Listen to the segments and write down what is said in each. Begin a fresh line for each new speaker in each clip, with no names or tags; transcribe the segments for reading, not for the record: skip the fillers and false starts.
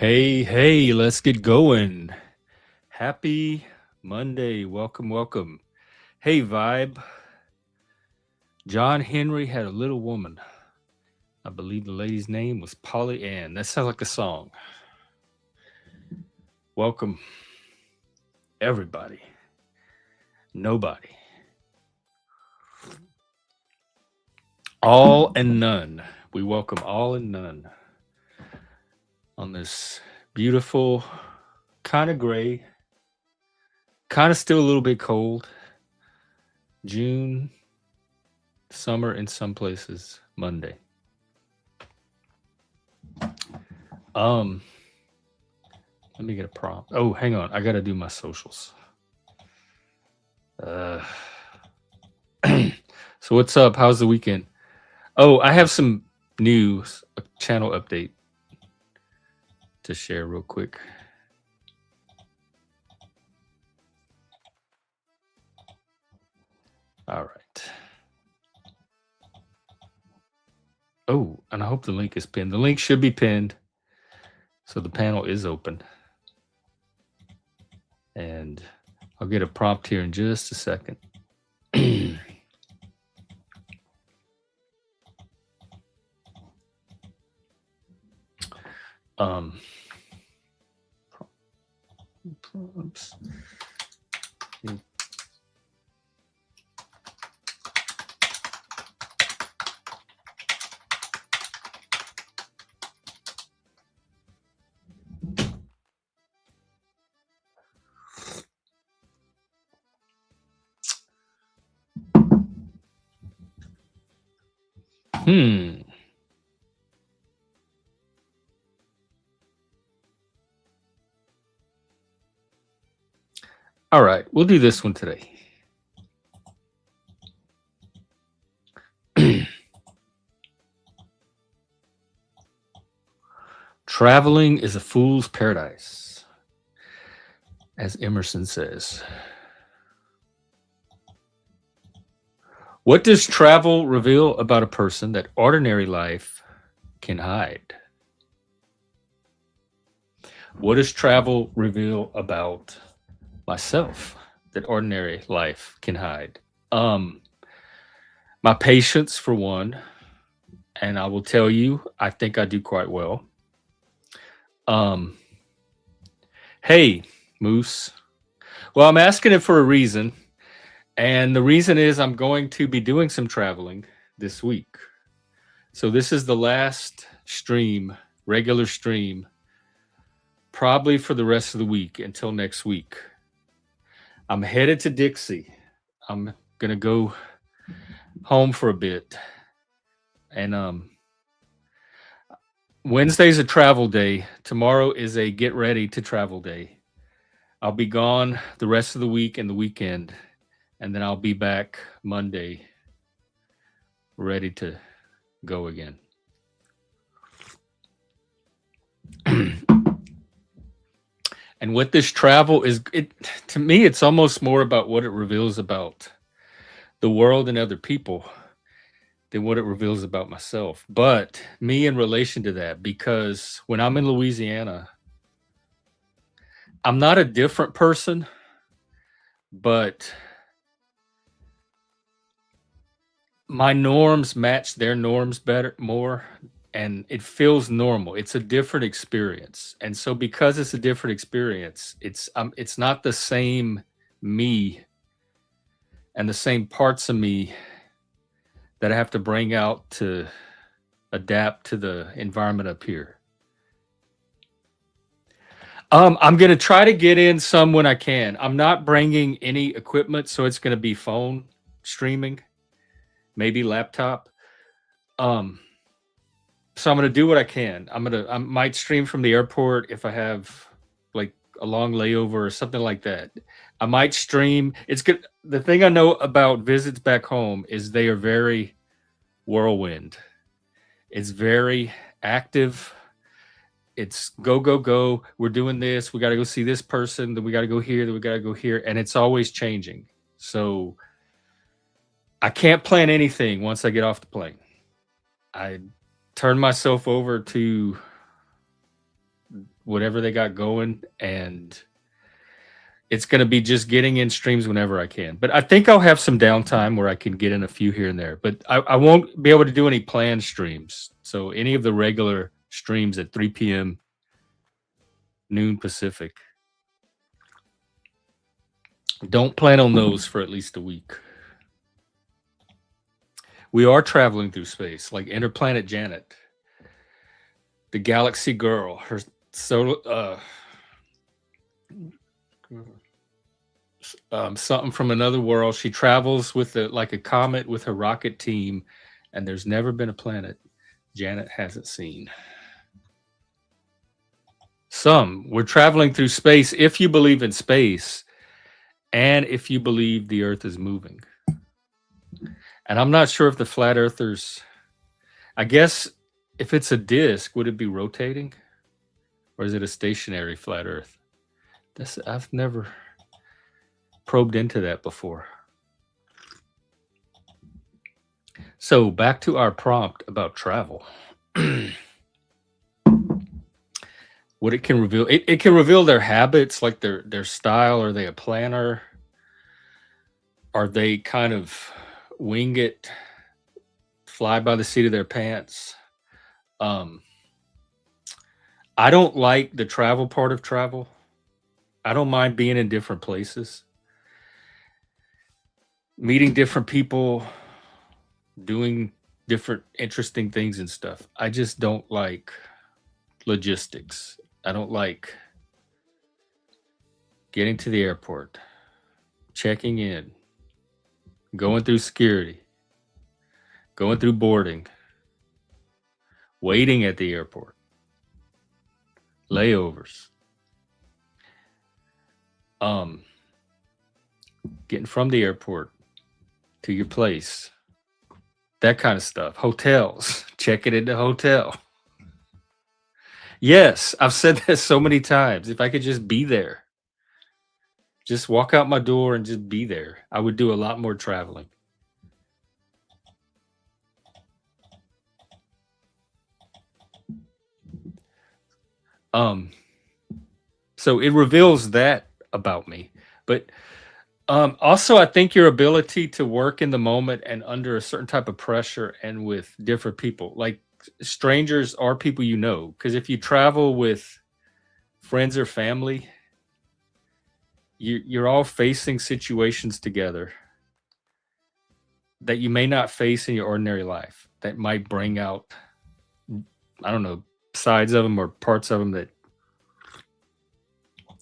Hey, let's get going. Happy Monday. Welcome. Hey, Vibe. John Henry had a little woman. I believe the lady's name was Polly Ann. That sounds like a song. Welcome, everybody. Nobody. All and none. We welcome all and none on this beautiful, kind of gray, kind of still a little bit cold June, summer in some places, Monday. Um, Let me get a prompt. Oh, hang on. I got to do my socials. Uh, so what's up? How's the weekend? Oh, I have some news, a channel update to share real quick. All right. Oh, and I hope the link is pinned. The link should be pinned. So the panel is open. And I'll get a prompt here in just a second. Prompts. All right, we'll do this one today. Traveling is a fool's paradise, as Emerson says. What does travel reveal about a person that ordinary life can hide? What does travel reveal about myself that ordinary life can hide? My patience, for one, and I will tell you, I think I do quite well. Hey, Moose. Well, I'm asking it for a reason. And the reason is I'm going to be doing some traveling this week. So this is the last stream, regular stream, probably for the rest of the week until next week. I'm headed to Dixie. I'm going to go home for a bit. And Wednesday's a travel day. Tomorrow is a get ready to travel day. I'll be gone the rest of the week and the weekend. And then I'll be back Monday, ready to go again. And what this travel is, to me, it's almost more about what it reveals about the world and other people than what it reveals about myself. But me in relation to that, because when I'm in Louisiana, I'm not a different person, but my norms match their norms more, and it feels normal. It's a different experience. And so because it's a different experience, it's not the same me and the same parts of me that I have to bring out to adapt to the environment up here. I'm going to try to get in some when I can. I'm not bringing any equipment, so it's going to be phone streaming, maybe laptop. So I'm going to do what I can. I might stream from the airport if I have like a long layover or something like that. I might stream. It's good. The thing I know about visits back home is they are very whirlwind. It's very active. It's go. We're doing this. We got to go see this person. Then we got to go here. Then we got to go here. And it's always changing. So I can't plan anything once I get off the plane. I turn myself over to whatever they got going, and it's going to be just getting in streams whenever I can. But I think I'll have some downtime where I can get in a few here and there. But I won't be able to do any planned streams. So any of the regular streams at 3 p.m. noon Pacific, don't plan on those for at least a week. We are traveling through space, like Interplanet Janet, the Galaxy Girl, her so something from another world. She travels with like a comet with her rocket team, and there's never been a planet Janet hasn't seen. We're traveling through space if you believe in space, and if you believe the Earth is moving. And I'm not sure if the flat earthers, I guess if it's a disk, would it be rotating? Or is it a stationary flat earth? I've never probed into that before. So back to our prompt about travel. What it can reveal, it can reveal their habits, like their style. Are they a planner? Are they kind of wing it, fly by the seat of their pants? I don't like the travel part of travel. I don't mind being in different places, meeting different people, doing different interesting things and stuff. I just don't like logistics. I don't like getting to the airport, checking in, going through security, going through boarding, waiting at the airport, layovers, getting from the airport to your place, that kind of stuff. Hotels, checking into hotel. Yes, I've said that so many times. If I could just be there, just walk out my door and just be there, I would do a lot more traveling. So it reveals that about me. But also, I think your ability to work in the moment and under a certain type of pressure and with different people, like strangers are people you know. Because if you travel with friends or family, you're all facing situations together that you may not face in your ordinary life, that might bring out, I don't know, sides of them or parts of them that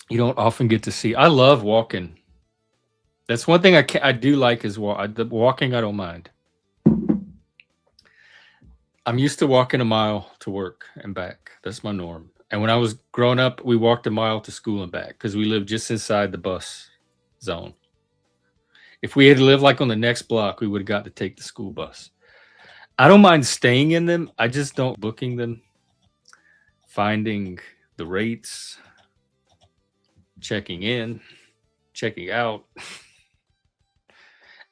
you don't often get to see. I love walking. That's one thing I do like is walking. I don't mind. I'm used to walking a mile to work and back. That's my norm. And when I was growing up, we walked a mile to school and back because we lived just inside the bus zone. If we had lived like on the next block, we would have got to take the school bus. I don't mind staying in them. I just don't booking them, finding the rates, checking in, checking out.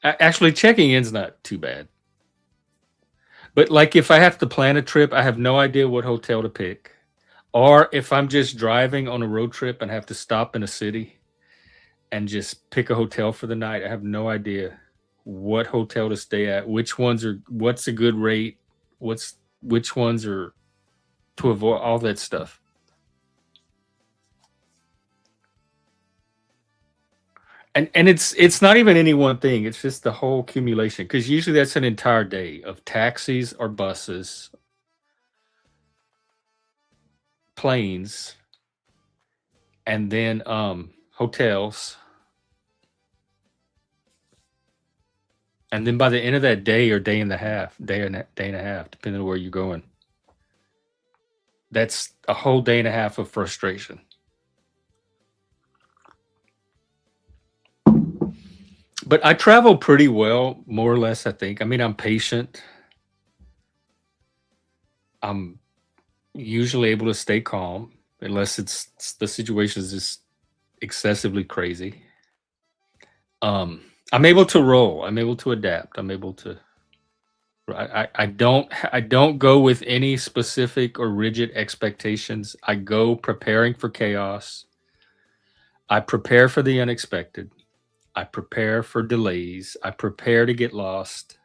Actually, checking in's not too bad. But like if I have to plan a trip, I have no idea what hotel to pick. Or if I'm just driving on a road trip and have to stop in a city and just pick a hotel for the night, I have no idea what hotel to stay at, what's a good rate, which ones are to avoid, all that stuff. And it's not even any one thing. It's just the whole accumulation, because usually that's an entire day of taxis or buses, planes, and then hotels. And then by the end of that day or day and a half, depending on where you're going, that's a whole day and a half of frustration. But I travel pretty well, more or less, I think. I mean, I'm patient. I'm usually able to stay calm, unless the situation is just excessively crazy. I'm able to roll. I'm able to adapt. I'm able to I don't go with any specific or rigid expectations. I go preparing for chaos. I prepare for the unexpected. I prepare for delays. I prepare to get lost.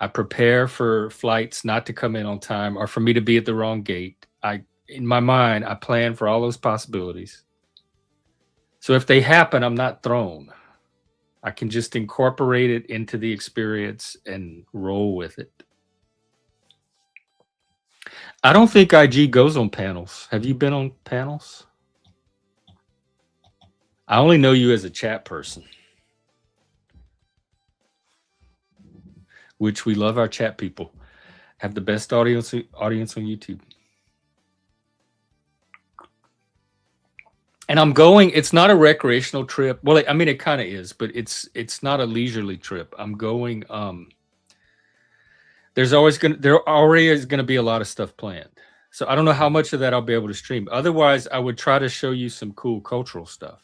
I prepare for flights not to come in on time or for me to be at the wrong gate. In my mind, I plan for all those possibilities. So if they happen, I'm not thrown. I can just incorporate it into the experience and roll with it. I don't think IG goes on panels. Have you been on panels? I only know you as a chat person, which we love our chat people. Have the best audience on YouTube. And I'm going, it's not a recreational trip. Well, I mean it kind of is, but it's not a leisurely trip. I'm going there already is going to be a lot of stuff planned. So I don't know how much of that I'll be able to stream. Otherwise, I would try to show you some cool cultural stuff,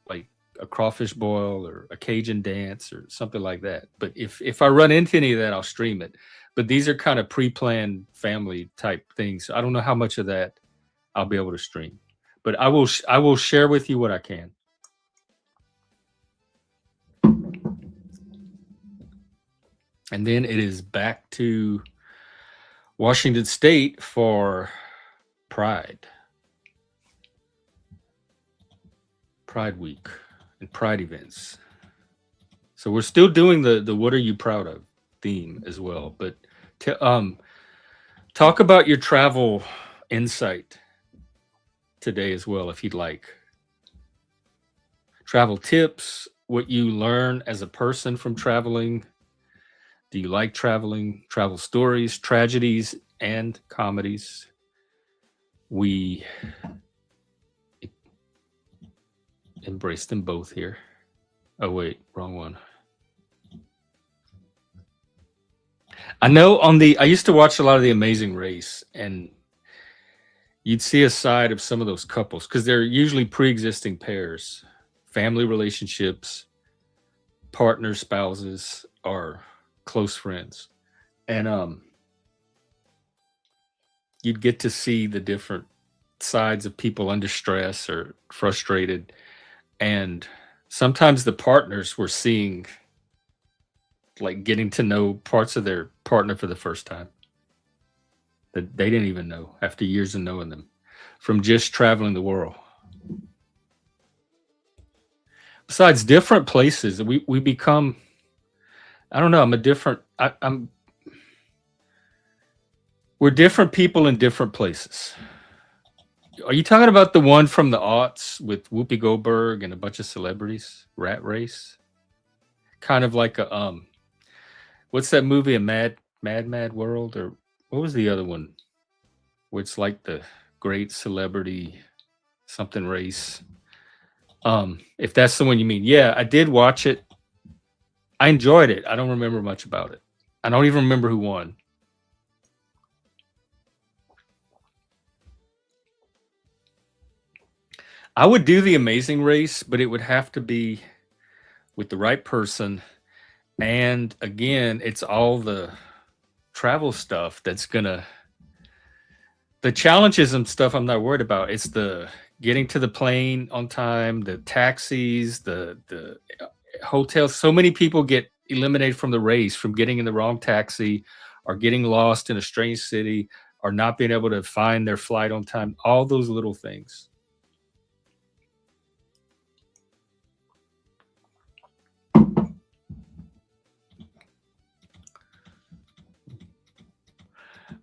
like a crawfish boil or a Cajun dance or something like that. But if I run into any of that, I'll stream it. But these are kind of pre-planned family type things. So I don't know how much of that I'll be able to stream. But I will share with you what I can. And then it is back to Washington State for Pride Week and Pride events. So we're still doing the what are you proud of theme as well. But talk about your travel insight today as well, if you'd like. Travel tips, what you learn as a person from traveling. Do you like traveling? Travel stories, tragedies, and comedies. We embrace them both here. Oh, wait, wrong one. I know I used to watch a lot of The Amazing Race, and you'd see a side of some of those couples because they're usually pre-existing pairs, family relationships, partners, spouses, or close friends. And you'd get to see the different sides of people under stress or frustrated. And sometimes the partners were seeing, like, getting to know parts of their partner for the first time that they didn't even know after years of knowing them from just traveling the world. Besides different places, we become, I don't know, we're different people in different places. Are you talking about the one from the aughts with Whoopi Goldberg and a bunch of celebrities? Rat Race? Kind of like a what's that movie? A Mad World? Or what was the other one? Where it's like the great celebrity something race. If that's the one you mean. Yeah, I did watch it. I enjoyed it. I don't remember much about it. I don't even remember who won. I would do The Amazing Race, but it would have to be with the right person. And again, it's all the travel stuff that's gonna, the challenges and stuff I'm not worried about. It's the getting to the plane on time, the taxis, the hotels. So many people get eliminated from the race from getting in the wrong taxi or getting lost in a strange city or not being able to find their flight on time. All those little things.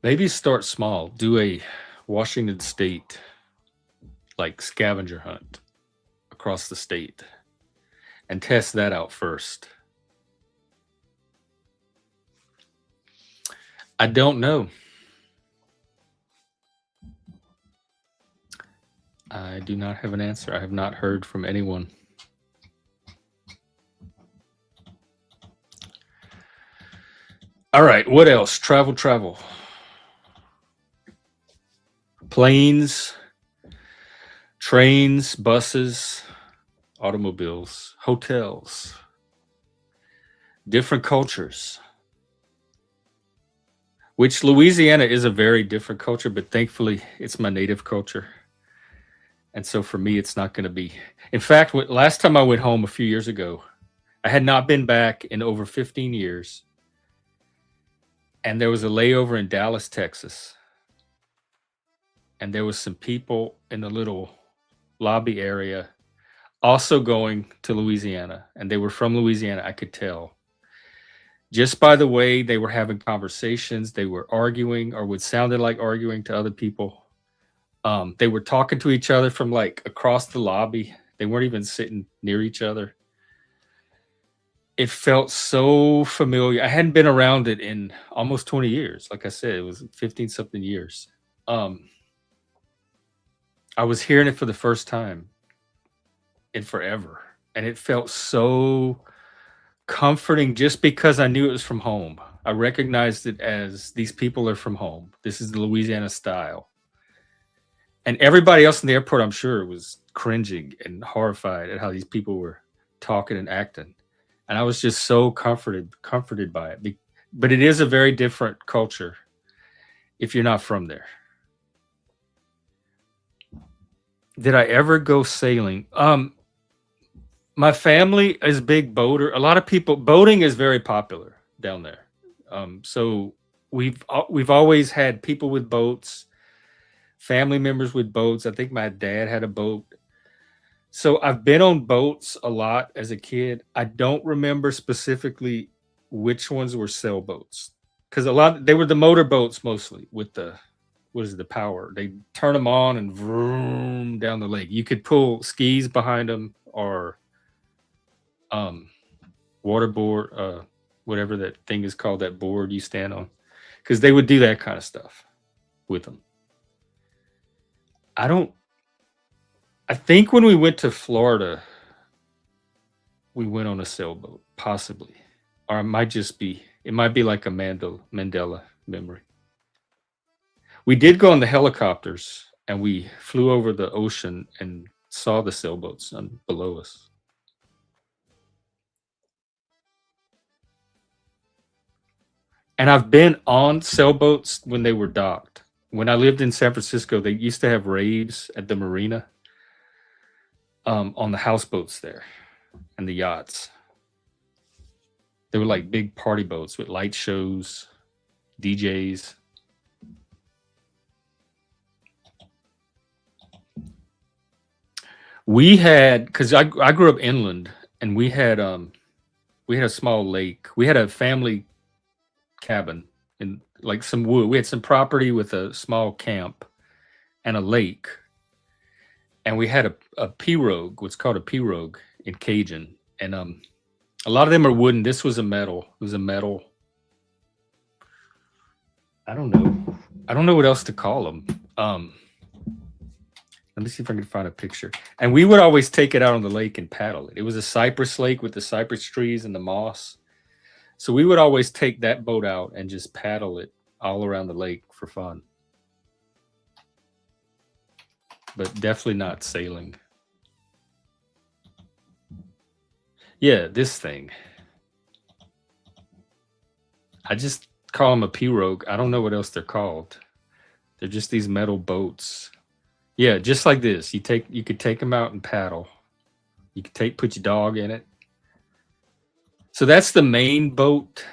Maybe start small. Do a Washington State like scavenger hunt across the state and test that out first. I don't know. I do not have an answer. I have not heard from anyone. All right, what else? Travel. Planes, trains, buses, automobiles, hotels, different cultures, which Louisiana is a very different culture, but thankfully it's my native culture. And so for me, it's not going to be. In fact, last time I went home a few years ago, I had not been back in over 15 years. And there was a layover in Dallas, Texas. And there was some people in the little lobby area also going to Louisiana. And they were from Louisiana, I could tell. Just by the way they were having conversations, they were arguing or what sounded like arguing to other people. They were talking to each other from like across the lobby. They weren't even sitting near each other. It felt so familiar. I hadn't been around it in almost 20 years. Like I said, it was 15 something years. I was hearing it for the first time in forever. And it felt so comforting just because I knew it was from home. I recognized it as these people are from home. This is the Louisiana style. And everybody else in the airport, I'm sure, was cringing and horrified at how these people were talking and acting. And I was just so comforted by it. But it is a very different culture if you're not from there. Did I ever go sailing? My family is big boater. A lot of people, boating is very popular down there. So we've always had people with boats, family members with boats. I think my dad had a boat. So I've been on boats a lot as a kid. I don't remember specifically which ones were sailboats because they were the motor boats mostly with the power. They turn them on and vroom down the lake. You could pull skis behind them or waterboard, whatever that thing is called, that board you stand on, because they would do that kind of stuff with them. I think when we went to Florida, we went on a sailboat, possibly. Or it might be like a Mandela memory. We did go on the helicopters and we flew over the ocean and saw the sailboats below us. And I've been on sailboats when they were docked. When I lived in San Francisco, they used to have raves at the marina on the houseboats there and the yachts. They were like big party boats with light shows, DJs. We had, because I grew up inland, and we had a small lake. We had a family cabin in like some wood. We had some property with a small camp and a lake. And we had a pirogue, what's called a pirogue in Cajun. And a lot of them are wooden. This was a metal. It was a metal. I don't know what else to call them. Let me see if I can find a picture. And we would always take it out on the lake and paddle it. It was a cypress lake with the cypress trees and the moss. So we would always take that boat out and just paddle it all around the lake for fun. But definitely not sailing. Yeah, this thing. I just call them a pirogue. I don't know what else they're called. They're just these metal boats. Yeah, just like this. You could take them out and paddle. You could put your dog in it. So that's the main boat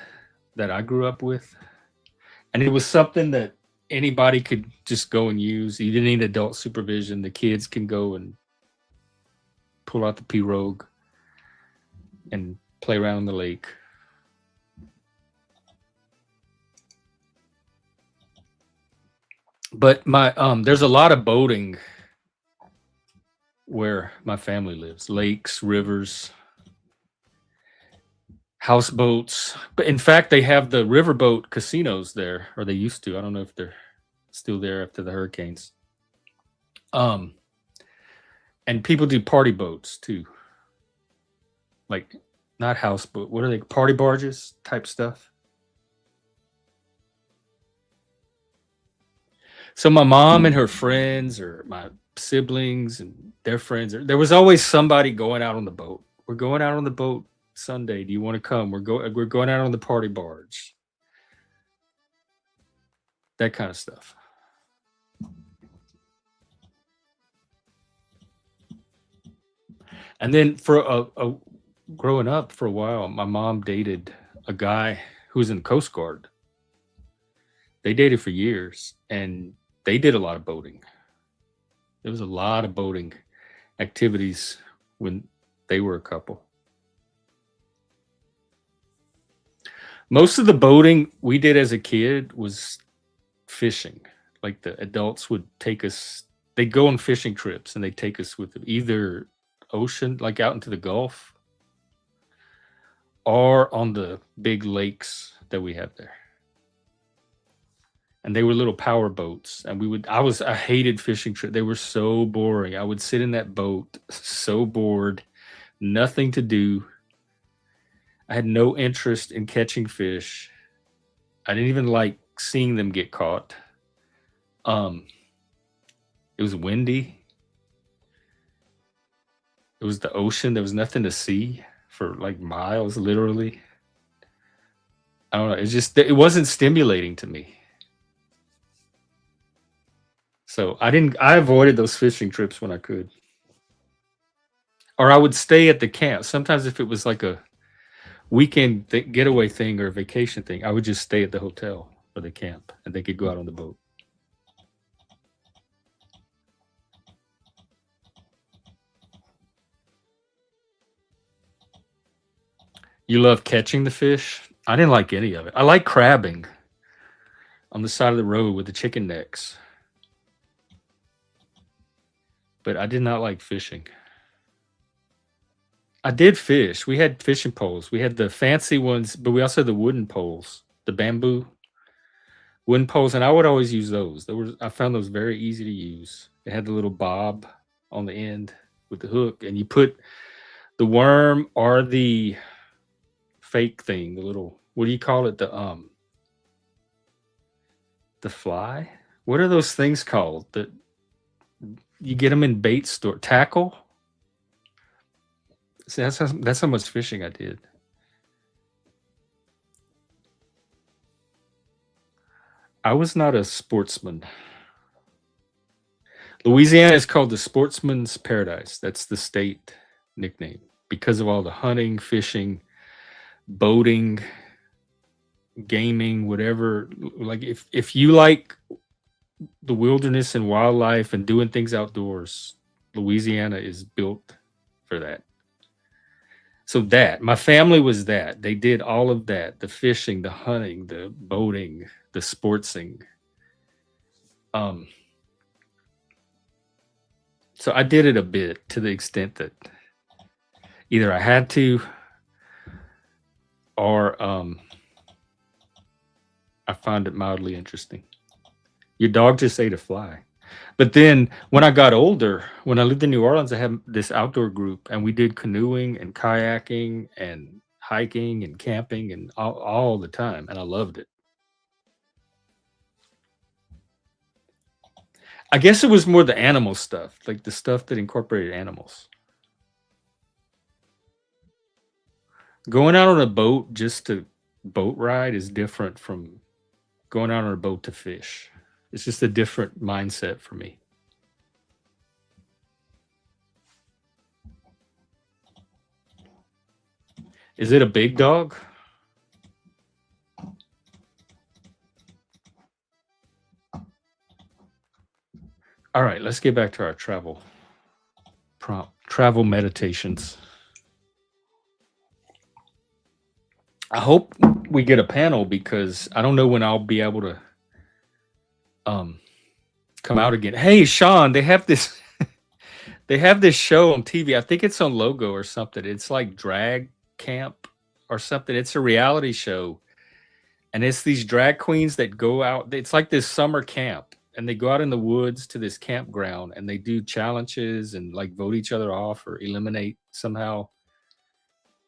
that I grew up with. And it was something that anybody could just go and use. You didn't need adult supervision. The kids can go and pull out the pirogue and play around in the lake. But there's a lot of boating where my family lives. Lakes, rivers, houseboats. But in fact, they have the riverboat casinos there, or they used to. I don't know if they're still there after the hurricanes. And people do party boats too. Like not houseboat. What are they? Party barges type stuff. So my mom and her friends, or my siblings and their friends, there was always somebody going out on the boat. We're going out on the boat Sunday. Do you want to come? We're going out on the party barge. that kind of stuff. And then for growing up for a while, my mom dated a guy who was in the Coast Guard. They dated for years, and they did a lot of boating. There was a lot of boating activities when they were a couple. Most of the boating we did as a kid was fishing. Like the adults would take us, they'd go on fishing trips and they'd take us with them, either ocean, like out into the Gulf, or on the big lakes that we have there. And they were little power boats. And I hated fishing trips. They were so boring. I would sit in that boat, so bored, nothing to do. I had no interest in catching fish. I didn't even like seeing them get caught. It was windy. It was the ocean. There was nothing to see for like miles, literally. I don't know. It wasn't stimulating to me. So I avoided those fishing trips when I could. Or I would stay at the camp. Sometimes if it was like a weekend getaway thing or a vacation thing, I would just stay at the hotel or the camp and they could go out on the boat. You love catching the fish? I didn't like any of it. I like crabbing on the side of the road with the chicken necks. But I did not like fishing. I did fish. We had fishing poles. We had the fancy ones, but we also had the wooden poles, the bamboo wooden poles, and I would always use those. I found those very easy to use. It had the little bob on the end with the hook, and you put the worm or the fake thing, the little, what do you call it? The fly? What are those things called? That you get them in bait store, tackle? See, that's how much fishing I did. I was not a sportsman. Louisiana is called the Sportsman's Paradise. That's the state nickname because of all the hunting, fishing, boating, gaming, whatever. Like if you like the wilderness and wildlife and doing things outdoors, Louisiana is built for that. So that my family was that. They did all of that, the fishing, the hunting, the boating, the sportsing. So I did it a bit to the extent that either I had to or I found it mildly interesting. Your dog just ate a fly. But then when I got older, when I lived in New Orleans, I had this outdoor group and we did canoeing and kayaking and hiking and camping and all the time. And I loved it. I guess it was more the animal stuff, like the stuff that incorporated animals. Going out on a boat just to boat ride is different from going out on a boat to fish. It's just a different mindset for me. Is it a big dog? All right, let's get back to our travel meditations. I hope we get a panel because I don't know when I'll be able to come out again. Hey, Sean, they have this they have this show on TV. I think it's on Logo or something. It's like Drag Camp or something. It's a reality show. And it's these drag queens that go out. It's like this summer camp and they go out in the woods to this campground and they do challenges and like vote each other off or eliminate somehow.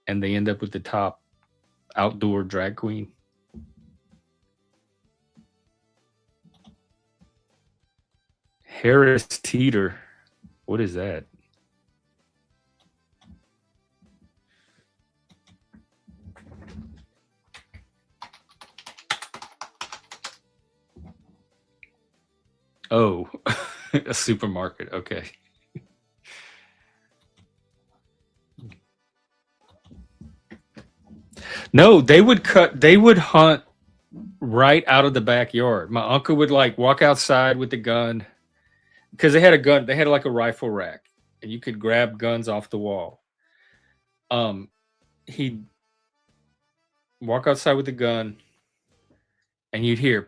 And they end up with the top outdoor drag queen. Harris Teeter. What is that? Oh, a supermarket. Okay. No, they would hunt right out of the backyard. My uncle would like walk outside with the gun because they had a gun. They had like a rifle rack, and you could grab guns off the wall. He'd walk outside with the gun, and you'd hear,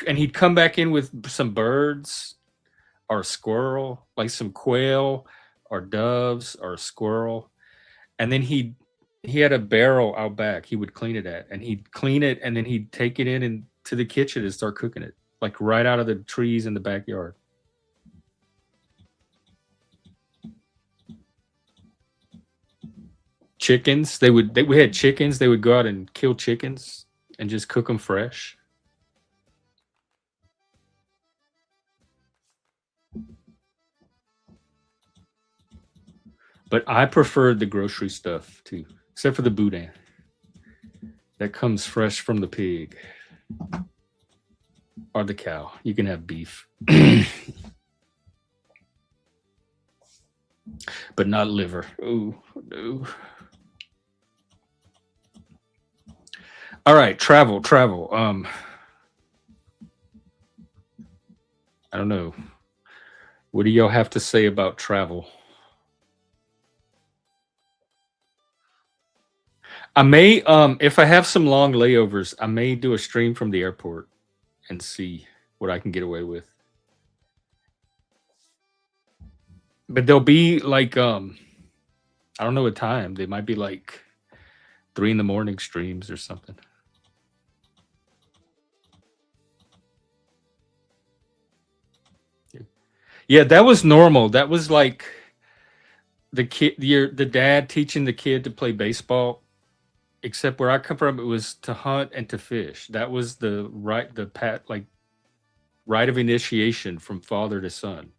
and he'd come back in with some birds or a squirrel, like some quail or doves or a squirrel, and then he had a barrel out back. He would clean it at, and he'd clean it, and then he'd take it in and to the kitchen and start cooking it, like right out of the trees in the backyard. Chickens, we had chickens. They would go out and kill chickens and just cook them fresh. But I preferred the grocery stuff too, except for the boudin. That comes fresh from the pig or the cow. You can have beef, but not liver. Oh no. All right, travel. I don't know. What do y'all have to say about travel? I may, if I have some long layovers, I may do a stream from the airport and see what I can get away with. But they'll be like, I don't know what time. They might be like 3 in the morning streams or something. Yeah, that was normal. That was like the dad teaching the kid to play baseball. Except where I come from, it was to hunt and to fish. That was the right of initiation from father to son.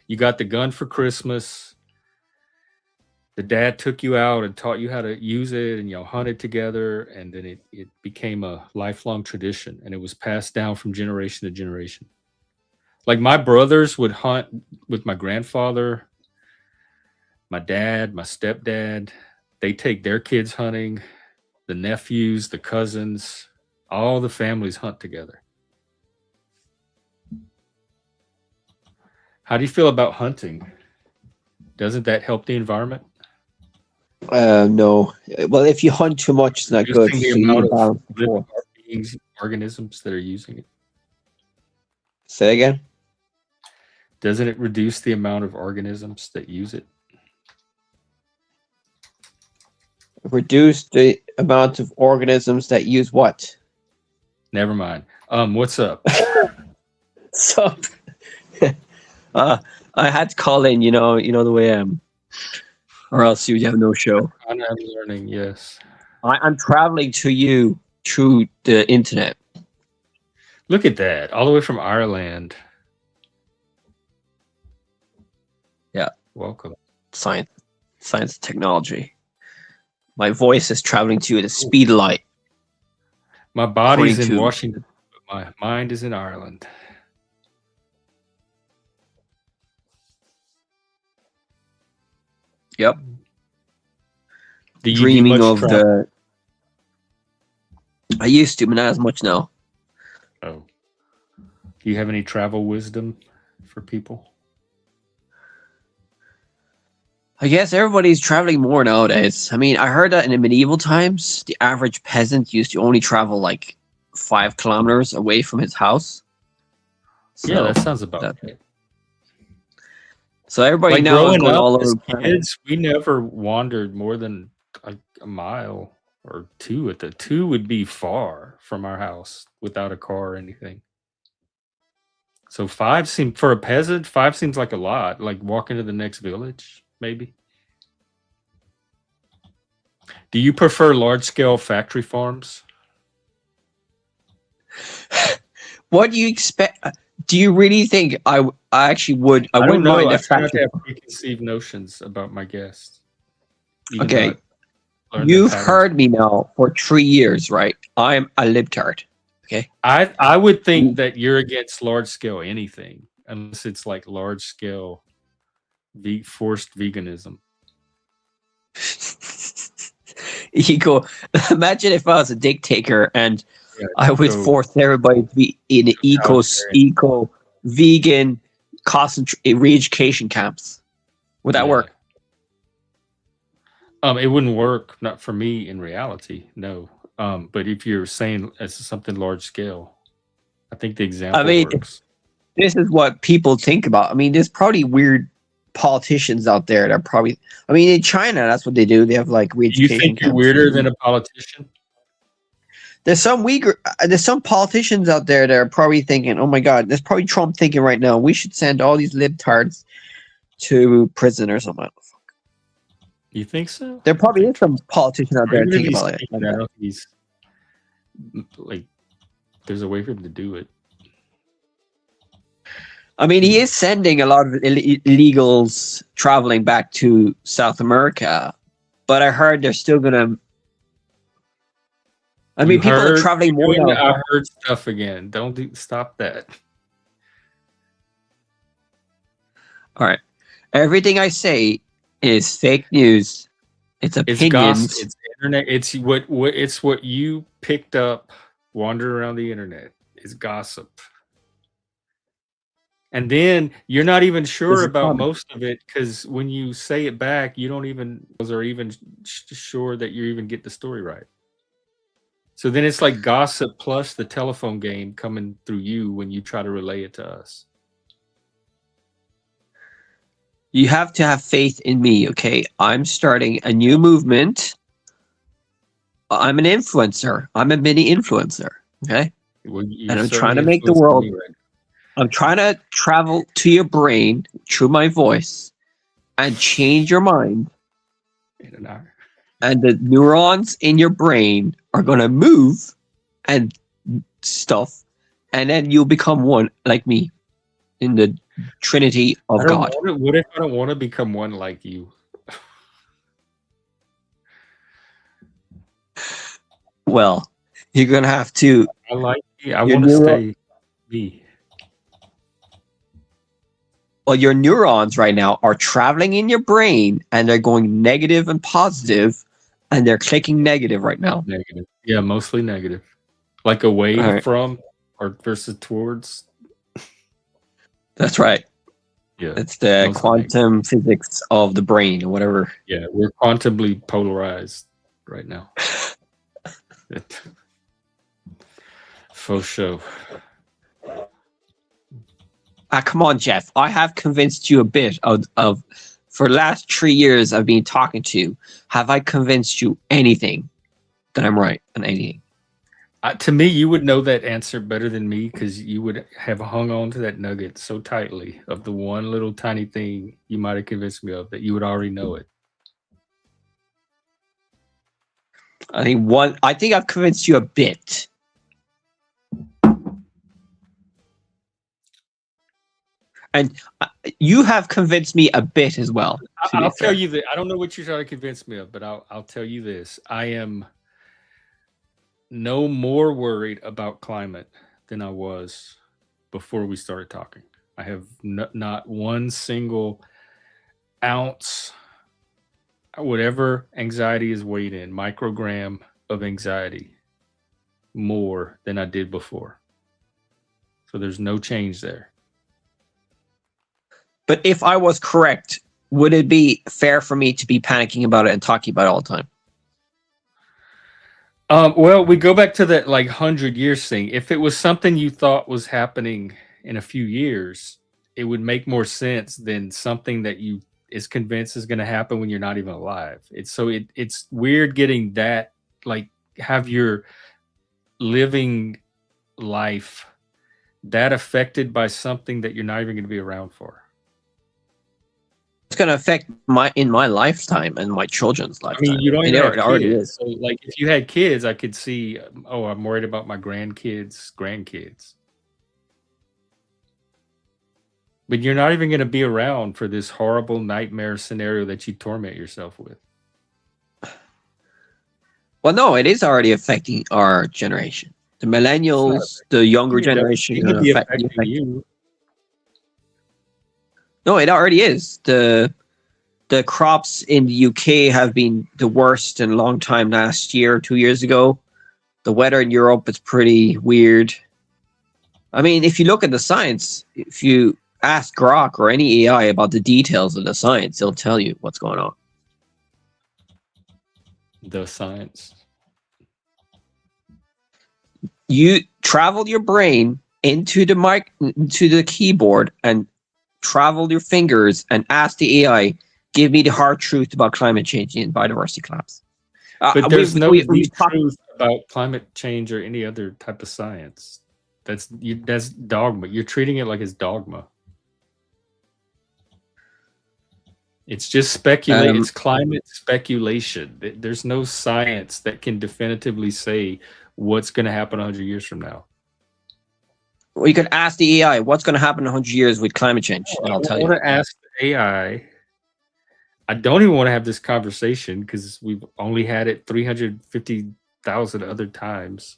You got the gun for Christmas. The dad took you out and taught you how to use it, and y'all hunted together, and then it became a lifelong tradition, and it was passed down from generation to generation. Like my brothers would hunt with my grandfather, my dad, my stepdad. They take their kids hunting. The nephews, the cousins, all the families hunt together. How do you feel about hunting? Doesn't that help the environment?
No. Well, if you hunt too much, it's not good.
Reducing the
So you
amount
need
of
balance.
living beings, organisms that are using it.
Say again.
Doesn't it reduce the amount of organisms that use it?
Reduce the amount of organisms that use what?
Never mind. What's up?
So, I had to call in. You know the way I am, or else you'd have no show.
I'm learning. Yes.
I'm traveling to you through the internet.
Look at that, all the way from Ireland.
Yeah.
Welcome.
Science, and technology. My voice is traveling to you at the speed of light.
My body's in Washington, but my mind is in Ireland.
Yep.
Do you
Dreaming
do
of
travel?
I used to, but not as much now.
Oh. Do you have any travel wisdom for people?
I guess everybody's traveling more nowadays. I mean, I heard that in the medieval times, the average peasant used to only travel like 5 kilometers away from his house.
So yeah, that sounds about right.
So everybody like now is going all over the planet.
Kids, we never wandered more than like a mile or 2. At the 2 would be far from our house without a car or anything. So 5 seems, for a peasant, 5 seems like a lot. Like walking to the next village, maybe. Do you prefer large-scale factory farms?
What do you expect? Do you really think I actually would? I wouldn't mind.
I try not to have preconceived notions about my guests.
Okay, you've heard me now for 3 years, right? I'm a libtard. Okay.
I would think that you're against large scale anything unless it's like large scale forced veganism.
Eco. Imagine if I was a dictator and
Yeah,
I would force everybody to be in eco vegan re-education camps. Would that work?
It wouldn't work, not for me in reality, no. But if you're saying it's something large scale, I think the example works.
This is what people think about. I mean, there's probably weird politicians out there that are probably. I mean, in China, that's what they do. They have like re-education.
You think you're weirder than a politician?
There's some politicians out there that are probably thinking, "Oh my God," there's probably Trump thinking right now, we should send all these libtards to prison or something.
You think so?
There probably is some politician out there thinking about it.
I don't think he's like. There's a way for him to do it.
I mean, he is sending a lot of illegals traveling back to South America, but I heard they're still gonna. I mean, people are traveling more now.
I heard stuff again. Stop that.
All right, everything I say is fake news. It's opinions.
It's gossip. It's internet. It's what you picked up wandering around the internet. It's gossip. And then you're not even sure about most of it because when you say it back, you don't even sure that you even get the story right. So then it's like gossip plus the telephone game coming through you when you try to relay it to us.
You have to have faith in me, okay? I'm starting a new movement. I'm an influencer. I'm a mini influencer, okay?
Well,
and I'm trying to make the world... I'm trying to travel to your brain through my voice and change your mind.
In an hour.
And the neurons in your brain are going to move and stuff. And then you'll become one like me in the Trinity of God.
What if I don't want to become one like you?
Well, you're going to have to.
I like you. I want to stay me.
Well, your neurons right now are traveling in your brain and they're going negative and positive, and they're clicking negative right now.
Negative. Yeah, mostly negative. Like away from or versus towards.
That's right.
Yeah.
It's the quantum physics of the brain or whatever.
Yeah, we're quantumly polarized right now. Faux show.
Come on, Jeff. I have convinced you a bit of for the last 3 years I've been talking to you. Have I convinced you anything that I'm right on anything?
To me, you would know that answer better than me because you would have hung on to that nugget so tightly of the one little tiny thing you might have convinced me of that you would already know it.
I think I've convinced you a bit. And you have convinced me a bit as well.
I'll tell you that I don't know what you're trying to convince me of, but I'll tell you this. I am no more worried about climate than I was before we started talking. I have not one single ounce, whatever anxiety is weighed in, microgram of anxiety more than I did before. So there's no change there.
But if I was correct, would it be fair for me to be panicking about it and talking about it all the time?
Well, we go back to that like 100 years thing. If it was something you thought was happening in a few years, it would make more sense than something that you is convinced is going to happen when you're not even alive. It's weird getting that, like, have your living life that affected by something that you're not even going to be around for.
It's going to affect my lifetime and my children's lifetime.
I mean, you don't even have kids. So, like, if you had kids, I could see, I'm worried about my grandkids. But you're not even going to be around for this horrible nightmare scenario that you torment yourself with.
Well, no, it is already affecting our generation. The
It's not
millennials, the younger
affecting you.
generation,
It
going
could
to
be
affect
affecting you.
No, it already is. The crops in the UK have been the worst in a long time last year, 2 years ago. The weather in Europe is pretty weird. I mean, if you look at the science, if you ask Grok or any AI about the details of the science, they'll tell you what's going on.
The science.
You travel your brain into the mic, into the keyboard, and travel your fingers and ask the AI, give me the hard truth about climate change and biodiversity collapse.
But there's no
We've talked.
truth about climate change or any other type of science. That's dogma. You're treating it like it's dogma. It's just speculate. It's climate speculation. There's no science that can definitively say what's going to happen 100 years from now.
We could ask the AI what's going to happen in 100 years with climate change, and I'll tell you.
I want to ask the AI. I don't even want to have this conversation because we've only had it 350,000 other times.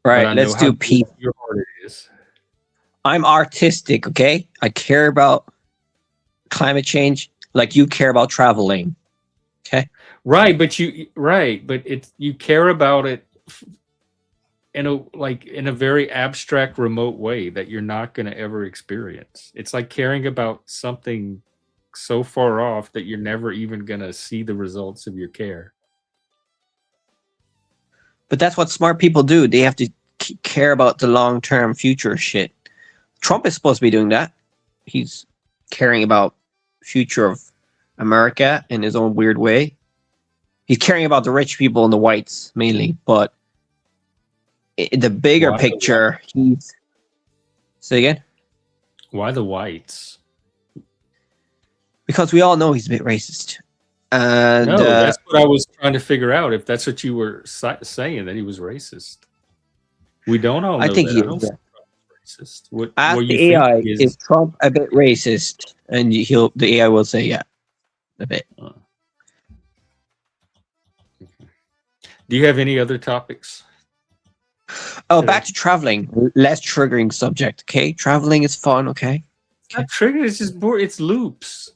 Right, let's do peace.
Your heart it is.
I'm artistic, okay? I care about climate change like you care about traveling. Okay?
Right, but you care about it in a very abstract, remote way that you're not going to ever experience. It's like caring about something so far off that you're never even going to see the results of your care.
But that's what smart people do. They have to care about the long-term future shit. Trump is supposed to be doing that. He's caring about future of America in his own weird way. He's caring about the rich people and the whites mainly, but in the bigger picture, he's... Say again?
Why the whites?
Because we all know he's a bit racist. And,
no, that's what I was trying to figure out. If that's what you were saying, that he was racist. We don't all know
I think
that.
he
is.
Yeah.
Racist. What
the AI is Trump a bit racist? And the AI will say, yeah, a bit.
Do you have any other topics?
Oh, back to traveling. Less triggering subject. Okay, traveling is fun. Okay.
Not triggering. It's just boring. It's loops.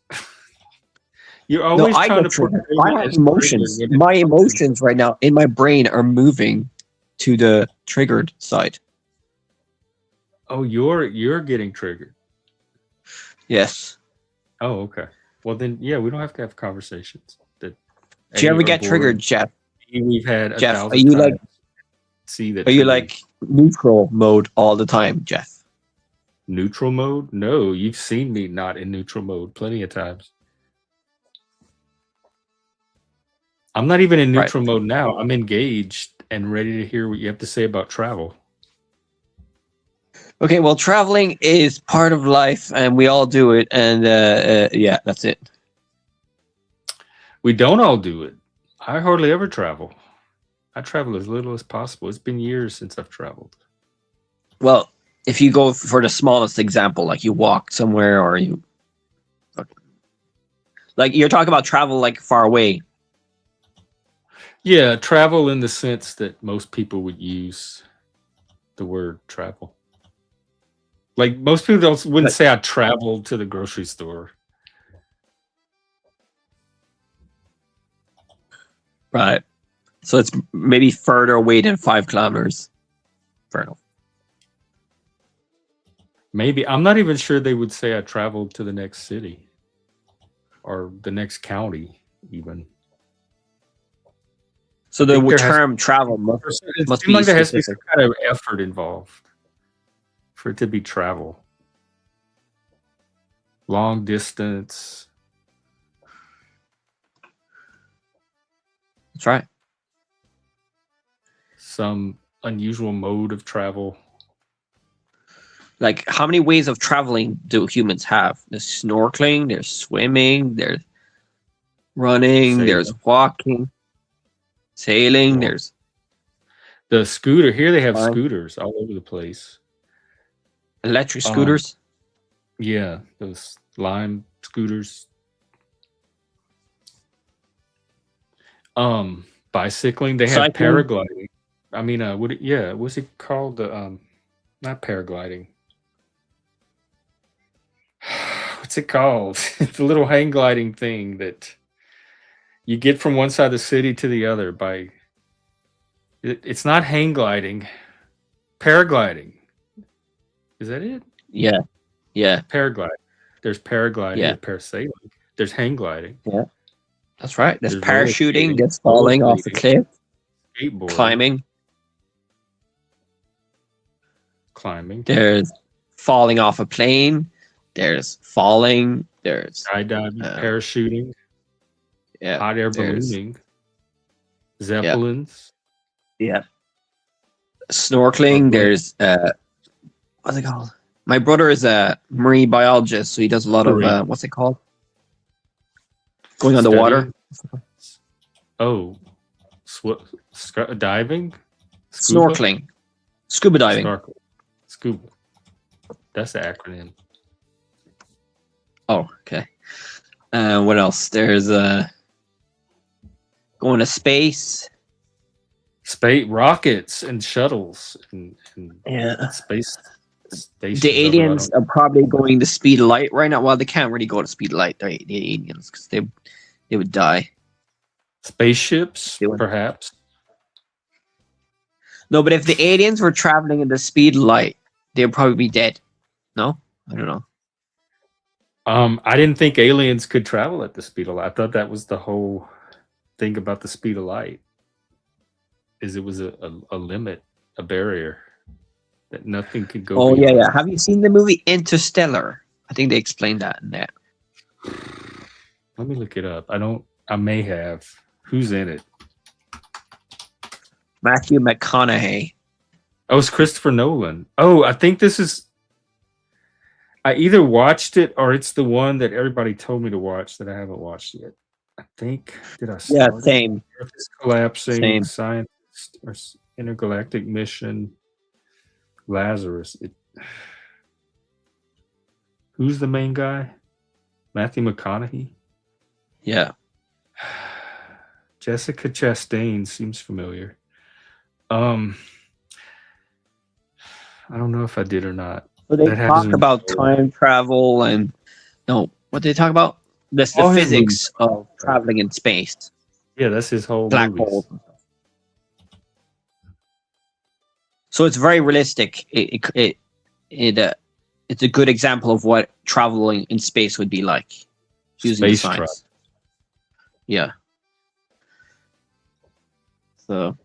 You're always trying to
trigger. I have emotions. My emotions right now in my brain are moving to the triggered side.
Oh, you're getting triggered.
Yes.
Oh, okay. Well, then, yeah, we don't have to have conversations.
Do you ever get triggered, Jeff?
We've had
Jeff. Are you times. Like?
See that?
Are you like neutral mode all the time, Jeff?
Neutral mode? No, you've seen me not in neutral mode plenty of times. I'm not even in neutral mode now. I'm engaged and ready to hear what you have to say about travel.
Okay, well, traveling is part of life, and we all do it. And yeah, that's it.
We don't all do it. I hardly ever travel. I travel as little as possible. It's been years since I've traveled.
Well, if you go for the smallest example, like you walk somewhere or you... Like, you're talking about travel like far away.
Yeah, travel in the sense that most people would use the word travel. Like, most people wouldn't say I traveled to the grocery store.
Right. So it's maybe further away than 5 kilometers. Fair enough.
Maybe. I'm not even sure they would say I traveled to the next city or the next county, even.
So the term travel must be
like there has to be some kind of effort involved for it to be travel. Long distance.
That's right.
Some unusual mode of travel.
Like, how many ways of traveling do humans have? There's snorkeling, there's swimming, there's running, there's walking, sailing, there's...
The scooter. Here they have scooters all over the place.
Electric scooters?
Yeah, those Lime scooters. bicycling. They have
Cycling.
paragliding. I mean, what's it called? Not paragliding. What's it called? It's a little hang gliding thing that you get from one side of the city to the other by. It's not hang gliding. Paragliding. Is that it?
Yeah. Yeah.
Paragliding. There's paragliding.
Yeah.
There's parasailing. There's hang gliding.
Yeah. That's right. There's
There's
parachuting.
rollerblading,
There's falling off the cliff.
skateboarding,
Climbing.
climbing,
There's falling off a plane. There's falling. There's
skydiving, parachuting,
yeah.
hot air
there's-
ballooning, zeppelins.
Yeah. Snorkeling. There's what's it called? My brother is a marine biologist, so he does a lot of what's it called? Going underwater.
Oh, diving,
Snorkeling. Scuba diving.
Snorkel. Scuba. That's the acronym.
Oh, okay. What else? There's going to space.
Space rockets and shuttles and
Yeah.
space stations.
The aliens are probably going the speed of light right now. Well, they can't really go to speed of light. The aliens, because they would die.
Spaceships,
They would-
perhaps.
No, but if the aliens were traveling at the speed of light, they'd probably be dead. No, I don't know.
I didn't think aliens could travel at the speed of light. I thought that was the whole thing about the speed of light. Is it was a limit, a barrier that nothing could go.
Oh
beyond.
yeah. Have you seen the movie Interstellar? I think they explained that in there.
Let me look it up. I may have. Who's in it?
Matthew McConaughey.
Oh, it's Christopher Nolan. Oh, I think this is. I either watched it or it's the one that everybody told me to watch that I haven't watched yet. I think. Did I start
Yeah,
it?
same.
Earth is collapsing.
Same.
Scientist or intergalactic mission. Lazarus. Who's the main guy? Matthew McConaughey.
Yeah.
Jessica Chastain seems familiar. I don't know if I did or not.
So they
That happens
talk
in-
about time travel and no, what did they talk about? The
All his
physics of traveling in space,
Yeah, that's his whole
black
movies.
holes. So it's very realistic. It's a good example of what traveling in space would be like using the
Space
science.
travel.
Yeah. So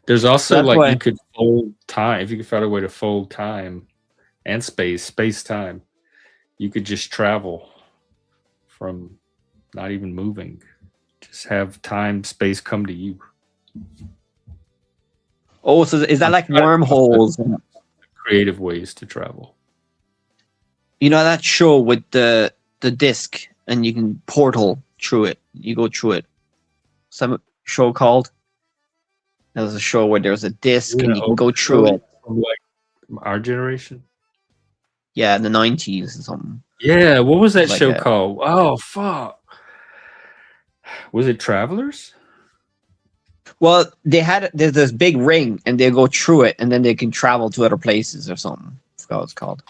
There's also
That's
like
why-
you could fold time. If you could find a way to fold time and space time, you could just travel from not even moving. Just have time, space come to you.
oh, so is that like wormholes?
Creative ways to travel.
You know that show with the disc and you can portal through it. You go through it. Some show called. There was a show where there was a disc and you can go through it.
From like our generation.
Yeah, in the 90s or something.
Yeah, what was that
Like
show
a-
called? Oh fuck. Was it Travelers?
Well, there's this big ring and they go through it and then they can travel to other places or something. I forgot what it's called.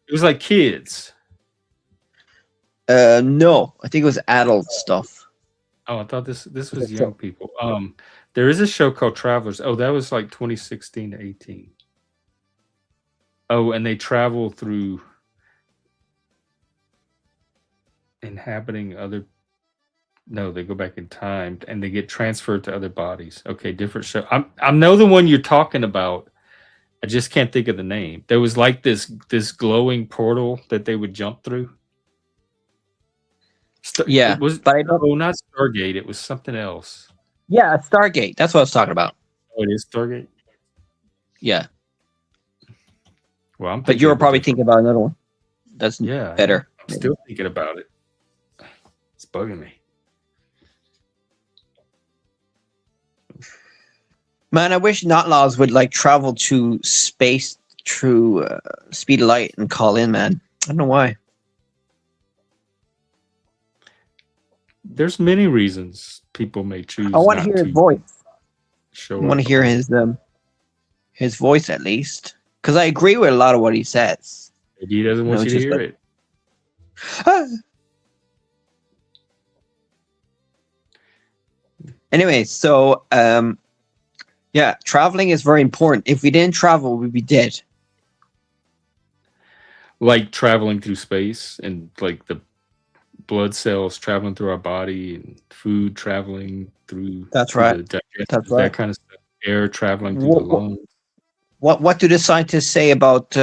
It was like kids.
No, I think it was adult stuff.
Oh, I thought this was young people. There is a show called Travelers. Oh, that was like 2016 to 18. Oh, and they travel through inhabiting other. No, they go back in time and they get transferred to other bodies. Okay, different show. I know the one you're talking about. I just can't think of the name. There was like this glowing portal that they would jump through.
Yeah,
it was.
but I don't.
Oh, not Stargate. It was something else.
Yeah, Stargate. That's what I was talking about.
Oh, it is Stargate.
Yeah,
Well, I'm
but you were
thinking
probably
different-
thinking about another one. That's
Yeah,
better.
I'm still thinking about it. It's bugging me.
Man, I wish not laws would like travel to space through speed of light and call in. Man, I don't know why.
there's many reasons people may
I
choose
want to
not
hear his
to
voice. I
show
want to
up
hear
on.
his voice at least, because I agree with a lot of what he says.
Maybe he doesn't
You
want
know,
you to
just
hear
like,
it.
ah. Anyway, so yeah, traveling is very important. If we didn't travel, we'd be dead.
Like traveling through space and like the blood cells traveling through our body and food traveling through
That's
to
right.
the
That's
digestive,
right.
that kind of stuff. Air traveling through the
What
lungs.
what do the scientists say about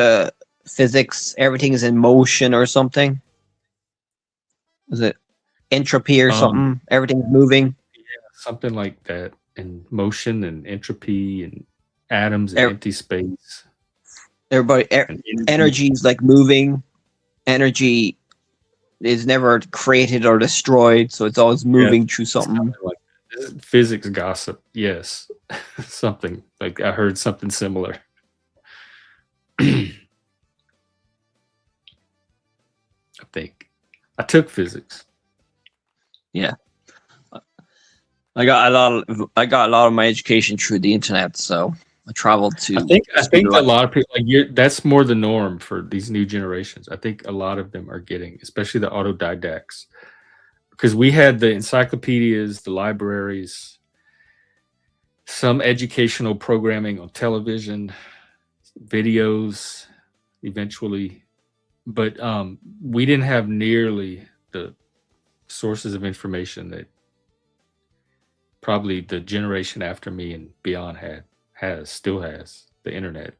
physics? Everything is in motion or something. Is it entropy or
Um,
something? Everything's moving.
something like that, and motion and entropy and atoms and
E-
empty space
Everybody,
and energy.
energy is like moving. Energy is never created or destroyed, so it's always
Yes,
moving through something.
something like that. This is physics gossip. Yes, something like I heard something similar. I think I took physics.
Yeah, I got a lot of my education through the internet. So I traveled to
I
speed of
think a
light.
lot of people like you that's more the norm for these new generations. I think a lot of them are getting, especially the autodidacts, because we had the encyclopedias, the libraries, some educational programming on television, videos, eventually, but we didn't have nearly the sources of information that probably the generation after me and beyond still has the internet.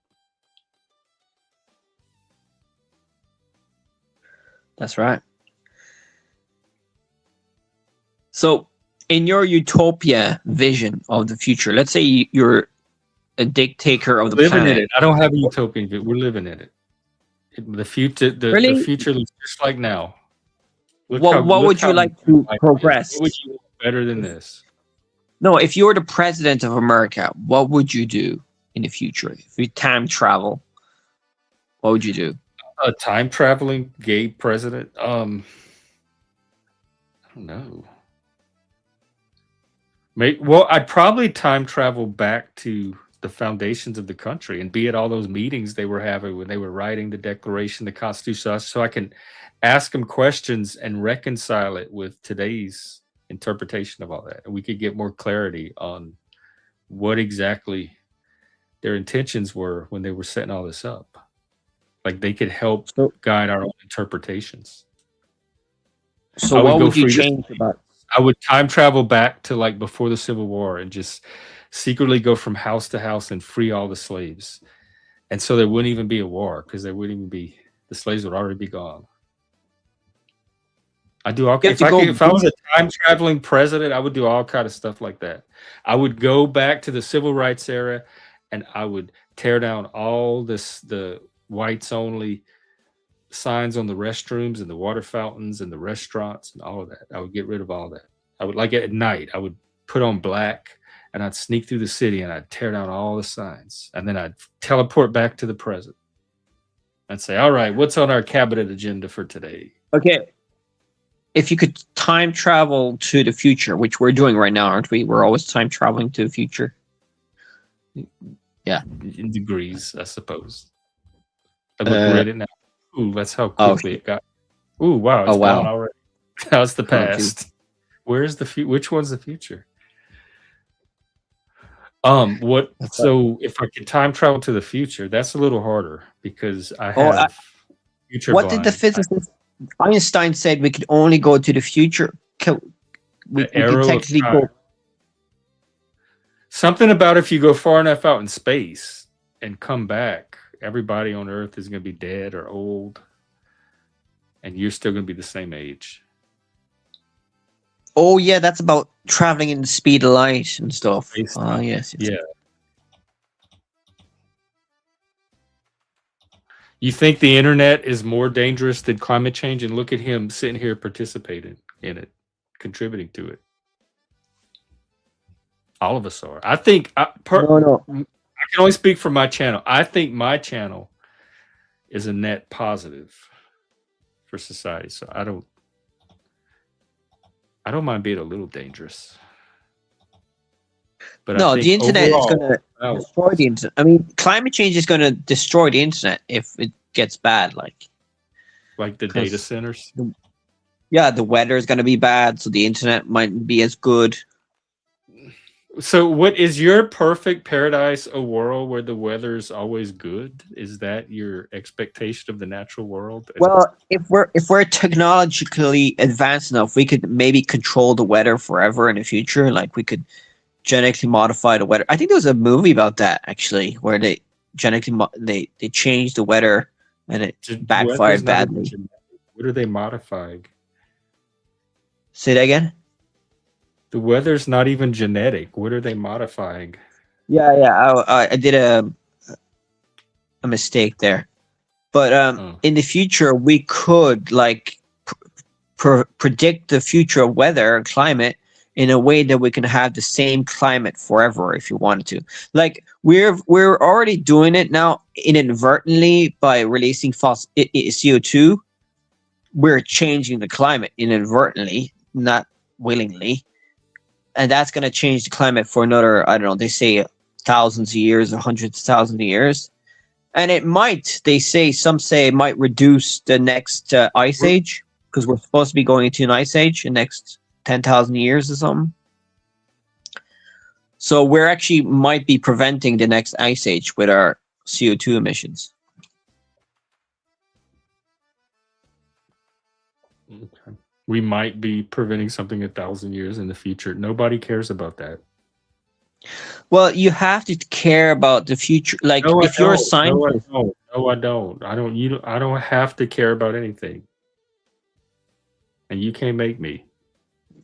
That's right. So, in your utopia vision of the future, let's say you're a dictator of the
Living in
planet.
it. I don't have a utopian view. We're living in it. The future, the
Really,
future looks just like now.
what
Look
would you
how
like to
life is.
progress?
What would you want better than this?
No, if you're the president of America, what would you do in the future? If you time travel, what would you do?
A time traveling gay president? I don't know. Well, I'd probably time travel back to the foundations of the country and be at all those meetings they were having when they were writing the Declaration, the Constitution, so I can ask them questions and reconcile it with today's interpretation of all that. And we could get more clarity on what exactly their intentions were when they were setting all this up. Like they could help
So,
guide our own interpretations.
so
I would
what
go
would you
free to
change about?
I would time travel back to like before the Civil War and just secretly go from house to house and free all the slaves. And so there wouldn't even be a war because there wouldn't even be the slaves would already be gone. I do all
You have to go.
if I was a time traveling president, I would do all kind of stuff like that. I would go back to the civil rights era and I would tear down all the whites only signs on the restrooms and the water fountains and the restaurants and all of that. I would get rid of all that. I would like at night, I would put on black and I'd sneak through the city and I'd tear down all the signs. And then I'd teleport back to the present and say, all right, what's on our cabinet agenda for today?
Okay, if you could time travel to the future, which we're doing right now, aren't we? We're always time traveling to the future. Yeah.
In degrees, I suppose. I look at it now. Ooh, that's how
Oh,
quickly it got. Ooh, wow, it's
oh wow.
gone already. Now it's the
Oh, geez.
past. Where's the which one's the future? What?
That's right.
So if I could time travel to the future, that's a little harder because I
Oh,
have future
what did the
blind.
physicist Einstein said we could only go to the future? We could
Arrow of
technically
time.
go.
Something about if you go far enough out in space and come back, everybody on Earth is going to be dead or old, and you're still going to be the same age.
Oh yeah, that's about traveling in the speed of light and stuff.
Space
Oh
time.
yes.
Yeah. You think the internet is more dangerous than climate change? And look at him sitting here participating in it, contributing to it. All of us are. I think
No.
I can only speak for my channel. I think my channel is a net positive for society. So I don't. I don't mind being a little dangerous, but I
No, the
think
internet is going
overall,
to destroy the internet. I mean, climate change is going to destroy the internet if it gets bad.
like the data
Because
centers.
yeah, the weather is going to be bad, so the internet mightn't be as good.
So, what is your perfect paradise? A world where the weather's always good? Is that your expectation of the natural world? And
Well, if we're technologically advanced enough, we could maybe control the weather forever in the future. Like we could genetically modify the weather. I think there was a movie about that actually, where they they changed the weather and it
the weather's
backfired
not even
badly.
genetic. What are they modifying?
Say that again.
The weather's not even genetic. What are they modifying?
Yeah, yeah. I did a mistake there, but
Oh.
in the future we could like predict the future weather and climate in a way that we can have the same climate forever if you wanted to. Like we're already doing it now inadvertently by releasing CO2. We're changing the climate inadvertently, not willingly, and that's going to change the climate for another, I don't know, they say thousands of years or hundreds of thousands of years. And it might, some say it might reduce the next ice age, because we're supposed to be going into an ice age in the next 10,000 years or something. So we're actually might be preventing the next ice age with our CO2 emissions.
Okay. We might be preventing something 1,000 years in the future. Nobody cares about that.
Well, you have to care about the future. Like,
No, I
if you're a
don't. No, I
scientist,
don't. No, I don't. I don't. I don't have to care about anything, and you can't make me.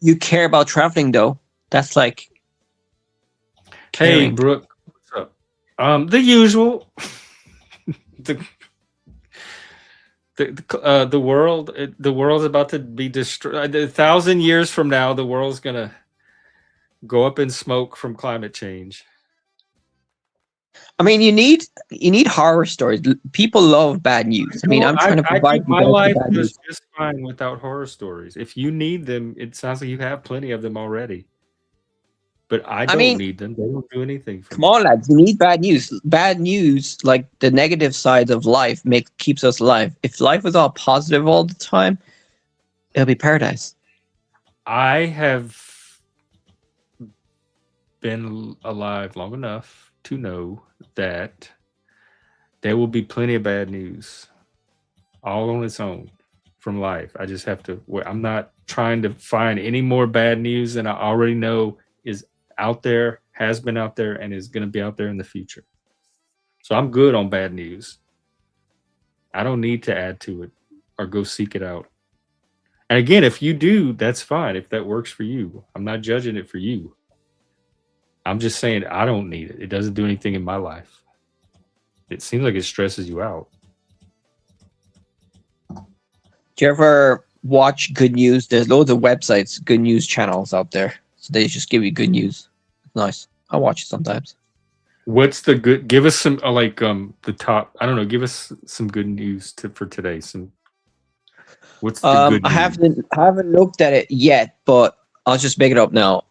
you care about traveling, though. That's like
Hey,
caring.
Brooke, what's up? The usual. the the world. The world's about to be destroyed. 1,000 years from now, the world's gonna go up in smoke from climate change.
I mean, you need horror stories. People love bad news. I mean, I'm trying to
I
provide
think
you
my
guys with
life
bad
does
news.
just fine without horror stories. If you need them, it sounds like you have plenty of them already. But I
I
don't
mean,
need them. They don't do anything for
come
me.
on, lads. You need bad news. Bad news, like the negative side of life, keeps us alive. If life was all positive all the time, it'll be paradise.
I have been alive long enough to know that there will be plenty of bad news all on its own from life. I just have to, I'm not trying to find any more bad news than I already know is out there, has been out there, and is going to be out there in the future. So I'm good on bad news. I don't need to add to it or go seek it out. And again, if you do, that's fine. If that works for you, I'm not judging it for you. I'm just saying I don't need it. It doesn't do anything in my life. It seems like it stresses you out.
Do you ever watch good news? There's loads of websites, good news channels out there. So they just give you good news. Nice. I watch it sometimes.
What's the good? Give us some the top. I don't know. Give us some good news for today. What's the good
I
news?
haven't looked at it yet, but I'll just make it up now.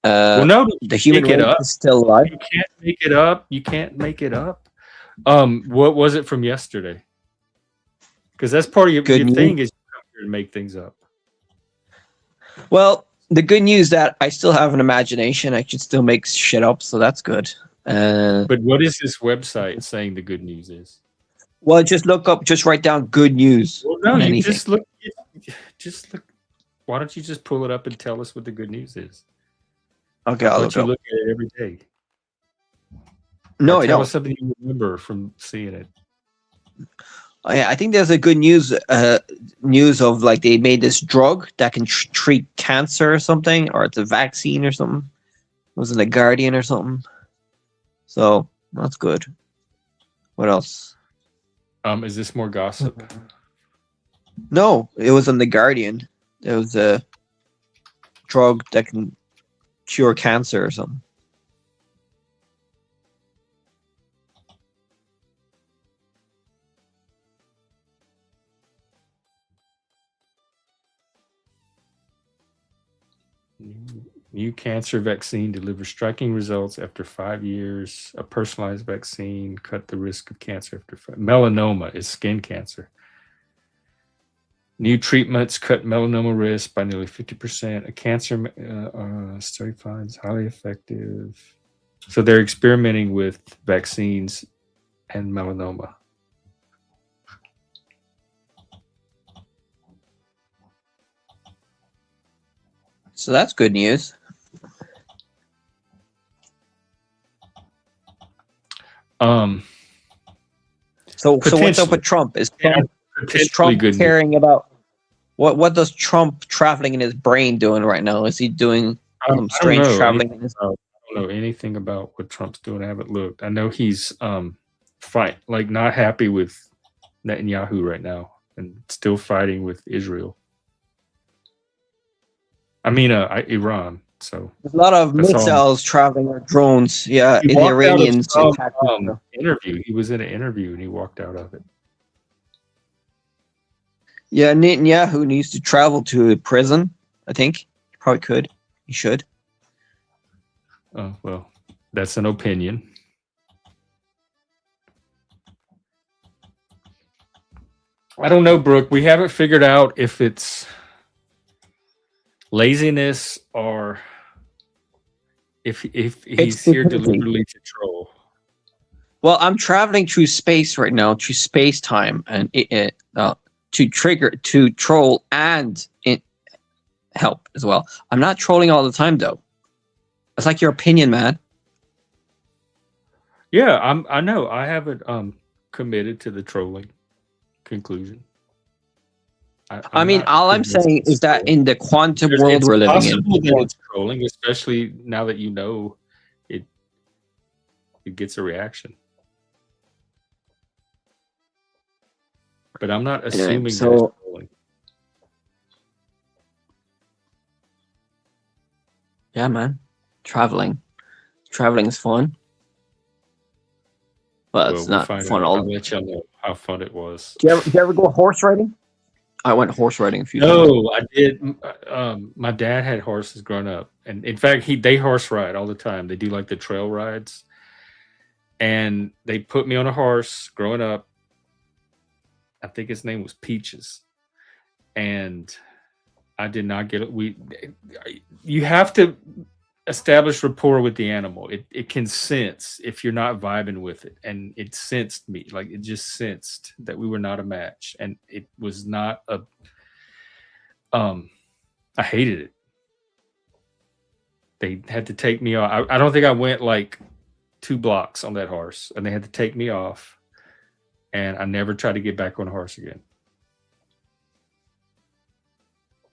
Well, no,
The human
make it
race
up.
is still alive.
You can't make it up. You can't make it up. What was it from yesterday? Because that's part of
Good
your
news.
thing is you come here and make things up.
Well, the good news that I still have an imagination. I can still make shit up, so that's good.
But what is this website saying the good news is?
Well, just write down good news
Well, no,
on
you
anything.
just look. Just look. Why don't you just pull it up and tell us what the good news is?
Okay,
I
I'll
thought
look
you
up.
look at it every day.
No,
Or
I
tell us
don't.
something you remember from seeing it.
I think there's a good news of like they made this drug that can treat cancer or something, or it's a vaccine or something. Was it a Guardian or something? So that's good. What else?
Is this more gossip?
No, it was on the Guardian. There was a drug that can cure cancer or something.
New cancer vaccine delivers striking results after 5 years. A personalized vaccine cut the risk of cancer after melanoma is skin cancer. New treatments cut melanoma risk by nearly 50%. A cancer study finds highly effective. So they're experimenting with vaccines and melanoma.
So that's good news. So what's up with Trump? Is Trump
good
caring about what does Trump traveling in his brain doing right now? Is he doing some strange traveling in his?
I don't know anything about what Trump's doing. I haven't looked. I know he's not happy with Netanyahu right now and still fighting with Israel. I mean, Iran. So
there's a lot of missiles traveling or drones. Yeah, the Iranians attacked
interview. He was in an interview and he walked out of it.
Yeah, Netanyahu needs to travel to a prison. I think he probably could. He should.
Oh well, that's an opinion. I don't know, Brooke. We haven't figured out if it's laziness or if he's here deliberately to troll.
Well, I'm traveling through space right now, through space time, and to troll and help as well. I'm not trolling all the time though. It's like your opinion, man.
Yeah, I know. I haven't committed to the trolling conclusion.
I mean, all I'm saying is that in the quantum world we're living in,
it's trolling, especially now that you know it gets a reaction. But I'm not assuming that it's trolling.
Yeah, man. Traveling is fun. Well, it's not fun.
I'll let y'all know how fun it was.
Did you ever go horse riding? I went horse riding a few times.
No, I did. My dad had horses growing up, and in fact, they horse ride all the time. They do like the trail rides, and they put me on a horse growing up. I think his name was Peaches, and I did not get it. You have to establish rapport with the animal. It can sense if you're not vibing with it, and it sensed me. Like it just sensed that we were not a match, and it was not a. I hated it. They had to take me off. I don't think I went like 2 blocks on that horse, and they had to take me off, and I never tried to get back on a horse again.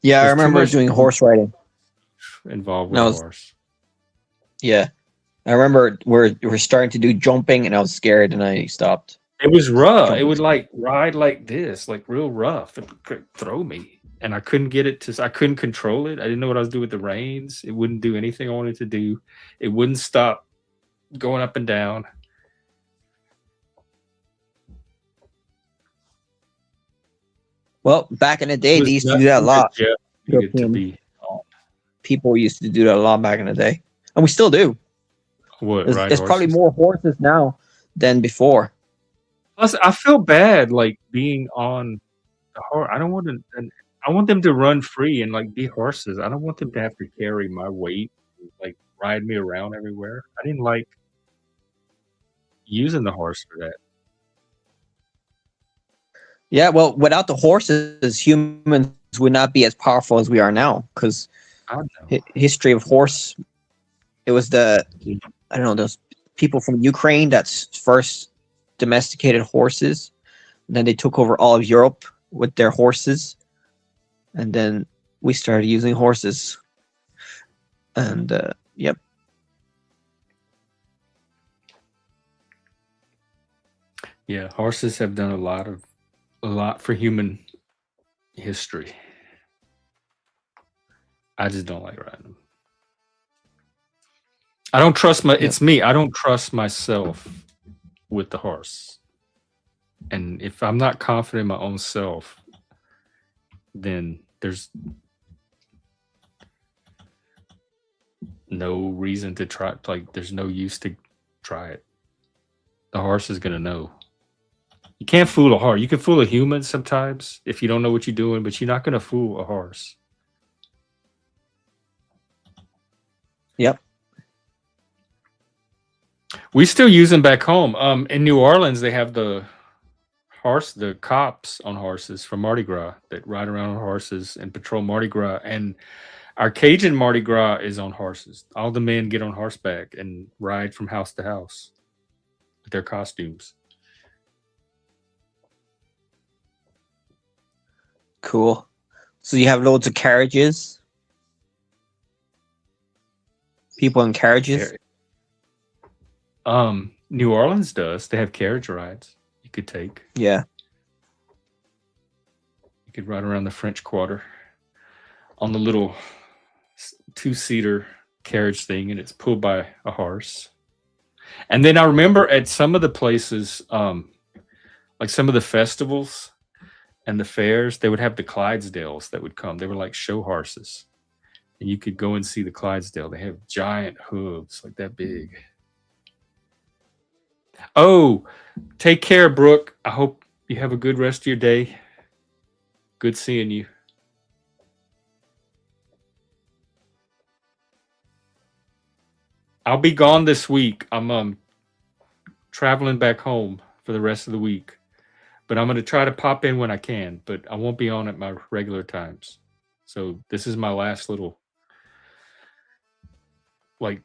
Yeah, I remember doing horse riding.
Involved with a horse.
Yeah, I remember we're starting to do jumping, and I was scared, and I stopped.
It was rough. Jumping. It would like ride like this, like real rough. It could throw me, and I couldn't get it to. I couldn't control it. I didn't know what I was doing with the reins. It wouldn't do anything I wanted to do. It wouldn't stop going up and down.
Well, back in the day, they used to do that a lot. People used to do that a lot back in the day, and we still do.
What?
There's probably more horses now than before.
Plus, I feel bad like being on the horse. I don't want to. I want them to run free and like be horses. I don't want them to have to carry my weight, and, like ride me around everywhere. I didn't like using the horse for that.
Yeah, well, without the horses, humans would not be as powerful as we are now. Because history of horse, it was those people from Ukraine that's first domesticated horses. And then they took over all of Europe with their horses, and then we started using horses. And yep.
Yeah, horses have done a lot for human history. I just don't like riding them. I don't trust it's me. I don't trust myself with the horse. And if I'm not confident in my own self, then no reason to try. Like, there's no use to try it. The horse is gonna know. You can't fool a horse. You can fool a human sometimes if you don't know what you're doing, but you're not gonna fool a horse.
Yep.
We still use them back home. In New Orleans, they have the cops on horses from Mardi Gras that ride around on horses and patrol Mardi Gras. And our Cajun Mardi Gras is on horses. All the men get on horseback and ride from house to house with their costumes.
Cool. So you have loads of carriages? People in carriages?
New Orleans does. They have carriage rides you could take.
Yeah.
You could ride around the French Quarter on the little 2-seater carriage thing, and it's pulled by a horse. And then I remember at some of the places, like some of the festivals and the fairs, they would have the Clydesdales that would come. They were like show horses. And you could go and see the Clydesdale. They have giant hooves, like that big. Oh, take care, Brooke. I hope you have a good rest of your day. Good seeing you. I'll be gone this week. I'm traveling back home for the rest of the week. But I'm going to try to pop in when I can, but I won't be on at my regular times. So this is my last little, like,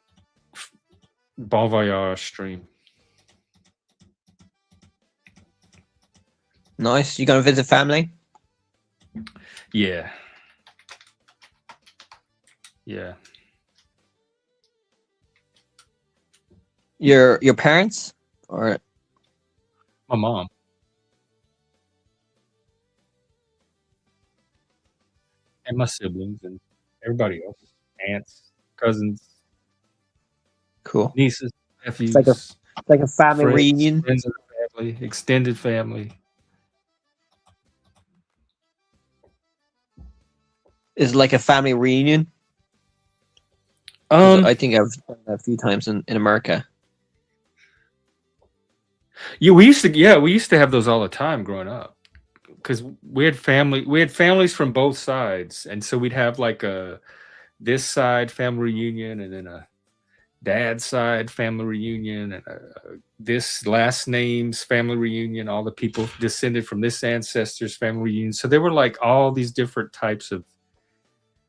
Bon Voyage stream.
Nice. You gonna visit family?
Yeah. Yeah.
Your parents or
My mom. And my siblings and everybody else. Aunts, cousins,
cool?
nieces, nephews,
It's like a family
friends,
reunion.
friends of the family, extended family.
Is like a family reunion. 'Cause I
Um,
think I've done that a few times in America.
yeah, we used to have those all the time growing up because we had families from both sides, and so we'd have like this side family reunion, and then a dad's side family reunion, and this last name's family reunion. All the people descended from this ancestor's family reunion. So there were like all these different types of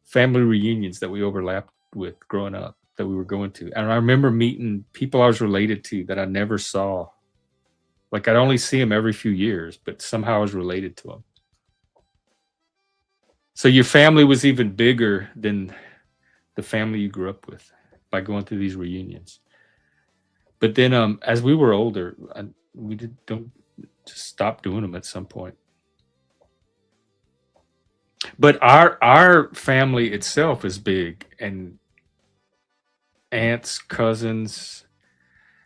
family reunions that we overlapped with growing up that we were going to. And I remember meeting people I was related to that I never saw. Like I'd only see them every few years, but somehow I was related to them. So your family was even bigger than the family you grew up with by going through these reunions. But then as we were older, we don't just stop doing them at some point. But our family itself is big, and aunts, cousins,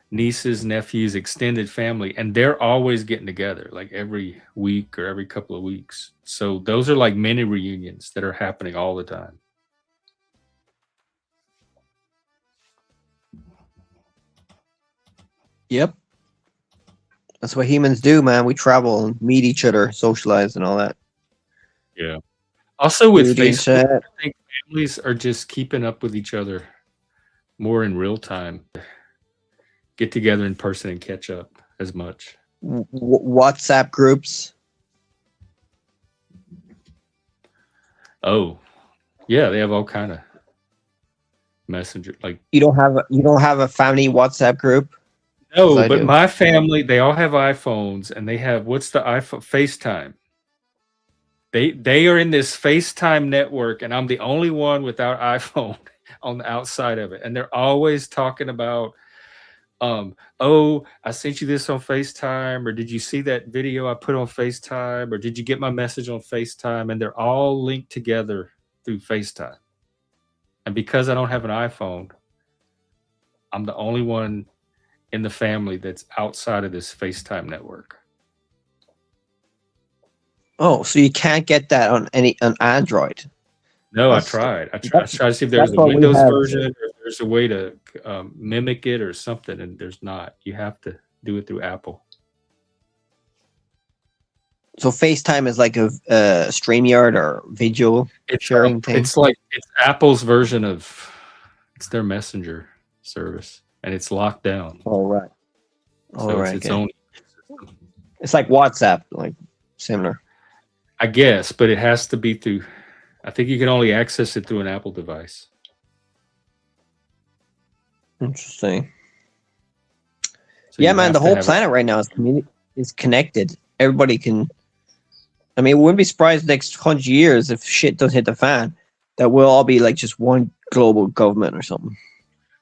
nieces, nephews, extended family, and they're always getting together like every week or every couple of weeks. So those are like mini reunions that are happening all the time.
Yep. That's what humans do, man. We travel and meet each other, socialize, and all that.
Yeah. Also with
Through the
Facebook,
internet.
I think families are just keeping up with each other more in real time. Get together in person and catch up as much.
WhatsApp groups.
Oh, yeah, they have all kind of messenger. Like
You don't have a family WhatsApp group?
no,
I
but
do.
my family, they all have iPhones, and they have what's the iPhone FaceTime. They are in this FaceTime network, and I'm the only one without iPhone on the outside of it. And they're always talking about, oh, I sent you this on FaceTime, or did you see that video I put on FaceTime, or did you get my message on FaceTime? And they're all linked together through FaceTime. And because I don't have an iPhone, I'm the only one in the family that's outside of this FaceTime network.
Oh, so you can't get that on Android?
No,
That's-
I tried. I tried to see if there was
that's
a
what we
Windows
have.
version or if there's a way to mimic it or something, and there's not. You have to do it through Apple.
So FaceTime is like a StreamYard or video sharing thing.
It's like it's Apple's version of it's their messenger service, and it's locked down.
All right.
So it's its own.
It's like WhatsApp, like similar.
I guess, but it has to be through. I think you can only access it through an Apple device.
Interesting.
So
yeah,
you
man,
have
the
to
whole
have
planet right now is connected. Everybody can. I mean, we wouldn't be surprised next 100 years if shit does hit the fan that we'll all be like just one global government or something.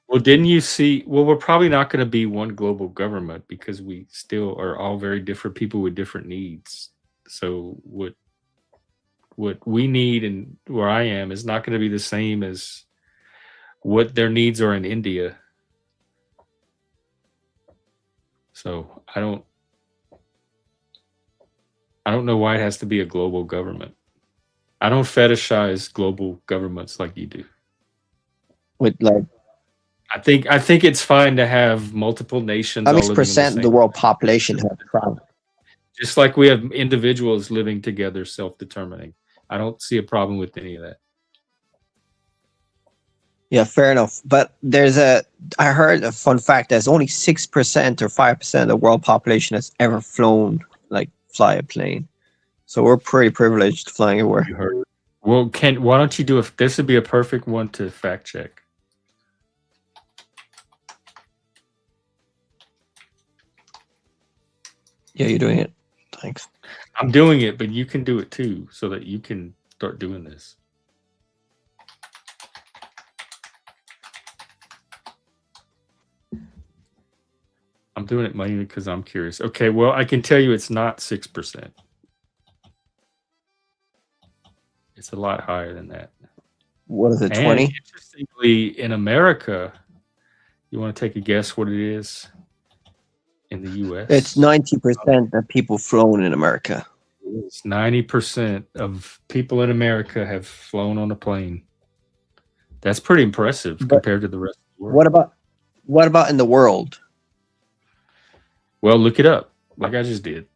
Well, didn't you see? Well, we're probably not going to be one global government because we still are all very different people with different needs. So what we need and where I am is not going to be the same as what their needs are in India. So I don't know why it has to be a global government. I don't fetishize global governments like you do.
With like,
I think it's fine to have multiple nations.
how
all
many
living in
percent of the world population have traveled?
Just like we have individuals living together, self-determining. I don't see a problem with any of that.
Yeah, fair enough. But I heard a fun fact that only 6% or 5% of the world population has ever flown, like fly a plane. So we're pretty privileged flying everywhere.
You heard. Well, why don't you do this would be a perfect one to fact check.
Yeah, you're doing it. Thanks.
I'm doing it, but you can do it too, so that you can start doing this. I'm doing it mainly because I'm curious. Okay, well, I can tell you it's not 6%. It's a lot higher than that.
What is it, 20?
Interestingly, in America, you want to take a guess what it is in the U.S.?
It's 90% of people flown in America.
It's 90% of people in America have flown on a plane. That's pretty impressive compared to the rest of the world.
What about in the world?
Well, look it up, like I just did.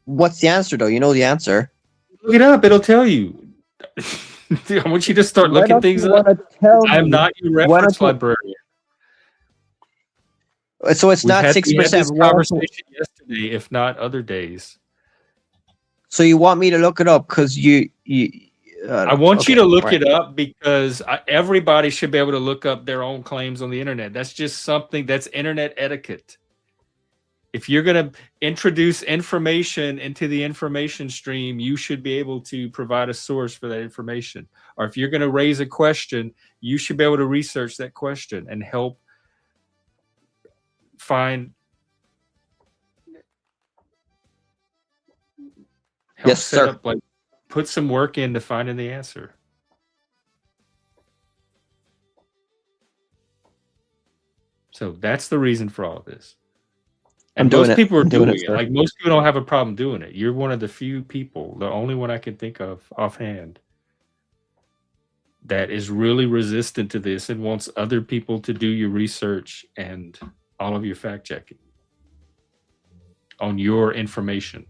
What's the answer, though? You know the answer.
Look it up; it'll tell you. I want you to start looking things up. I'm not your reference librarian.
So it's not 6%.
We had this conversation yesterday, if not other days.
So you want me to look it up because
I want you to look it up because everybody should be able to look up their own claims on the internet. That's just something that's internet etiquette. If you're going to introduce information into the information stream, you should be able to provide a source for that information. Or if you're going to raise a question, you should be able to research that question and help find.
Yes, sir.
Put some work into finding the answer. So that's the reason for all of this. And most people are doing it. Like most people don't have a problem doing it. You're one of the few people, the only one I can think of offhand, that is really resistant to this and wants other people to do your research and all of your fact checking on your information.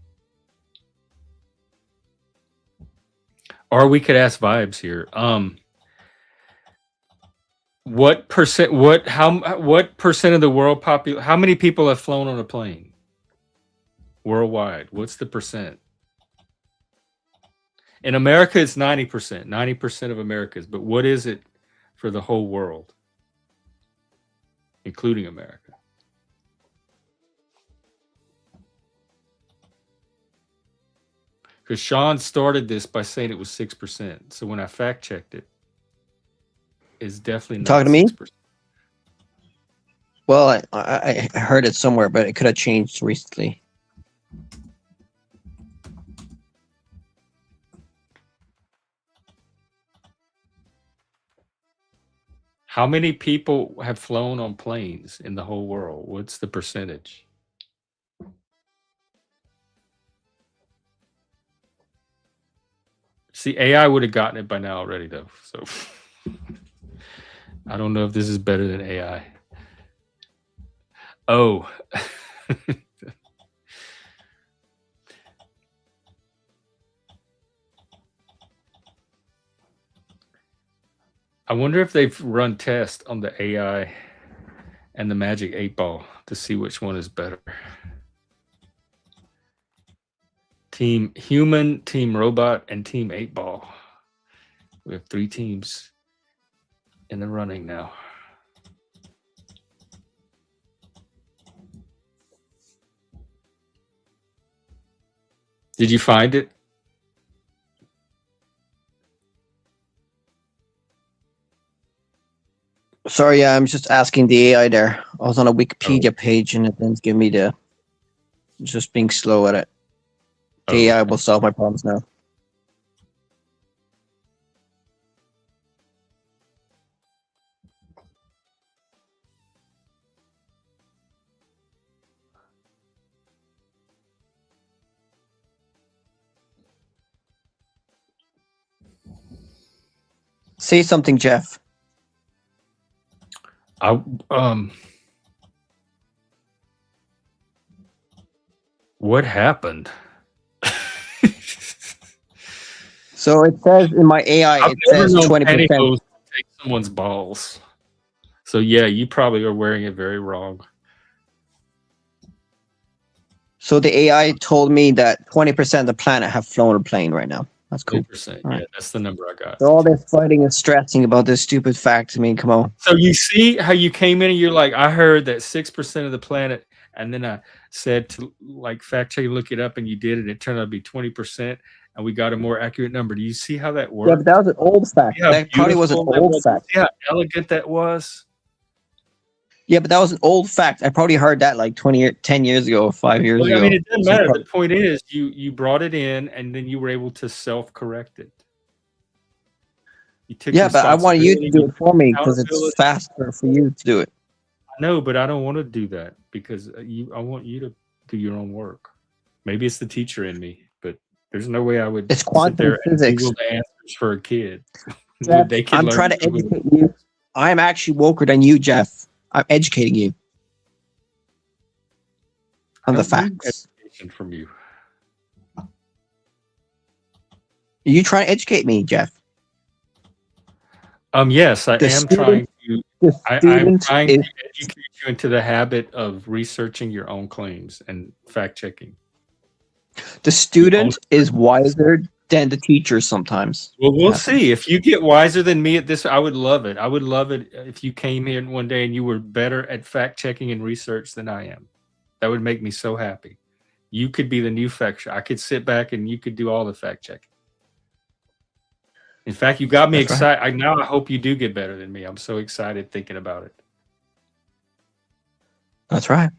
Or we could ask Vibes here. What percent of the world how many people have flown on a plane worldwide? What's the percent? In America, it's 90%. 90% of Americans. But what is it for the whole world, including America? Because Sean started this by saying it was 6%. So when I fact checked it, it's definitely not
talking to me.
6%.
Well, I heard it somewhere, but it could have changed recently.
How many people have flown on planes in the whole world? What's the percentage? See, AI would have gotten it by now already, though. So I don't know if this is better than AI. Oh. I wonder if they've run tests on the AI and the Magic 8 Ball to see which one is better. Team Human, Team Robot, and Team 8 Ball. We have 3 teams in the running now. Did you find it?
Sorry, yeah, I'm just asking the AI there. I was on a Wikipedia page and it didn't give me the. Just being slow at it. The AI will solve my problems now. Say something, Jeff.
What happened?
So it says in my AI, it says 20%.
Take someone's balls. So yeah, you probably are wearing it very wrong.
So the AI told me that 20% of the planet have flown a plane right now. That's cool.
20%. Yeah, that's the number I got.
So all this fighting and stressing about this stupid fact. I mean, come on.
So you see how you came in and you're like, I heard that 6% of the planet, and then I said to like fact check, look it up, and you did it. It turned out to be 20%, and we got a more accurate number. Do you see how that worked?
Yeah, but that was an old fact. That probably was an old fact.
See how elegant that was?
Yeah, but that was an old fact. I probably heard that like 10 years ago, 5 years ago.
I mean, it doesn't matter. The point is, you brought it in, and then you were able to self-correct it. You took
yeah, but I want you to do it for me because it's faster for you to do it.
No, but I don't want to do that because I want you to do your own work. Maybe it's the teacher in me, but there's no way I would.
It's quantum physics.
And Google the answers for a kid.
Jeff, I'm trying to educate you. I'm actually woker than you, Jeff. I'm educating you on the facts.
Education from you.
Are you trying to educate me, Jeff?
Yes, I am trying to. I'm trying to educate you into the habit of researching your own claims and fact checking.
The student is wiser than the teacher sometimes.
Well, we'll see. If you get wiser than me at this, I would love it. I would love it if you came here one day and you were better at fact checking and research than I am. That would make me so happy. You could be the new fact checker. I could sit back and you could do all the fact checking. In fact, you got me excited. Right. Now I hope you do get better than me. I'm so excited thinking about it.
That's right.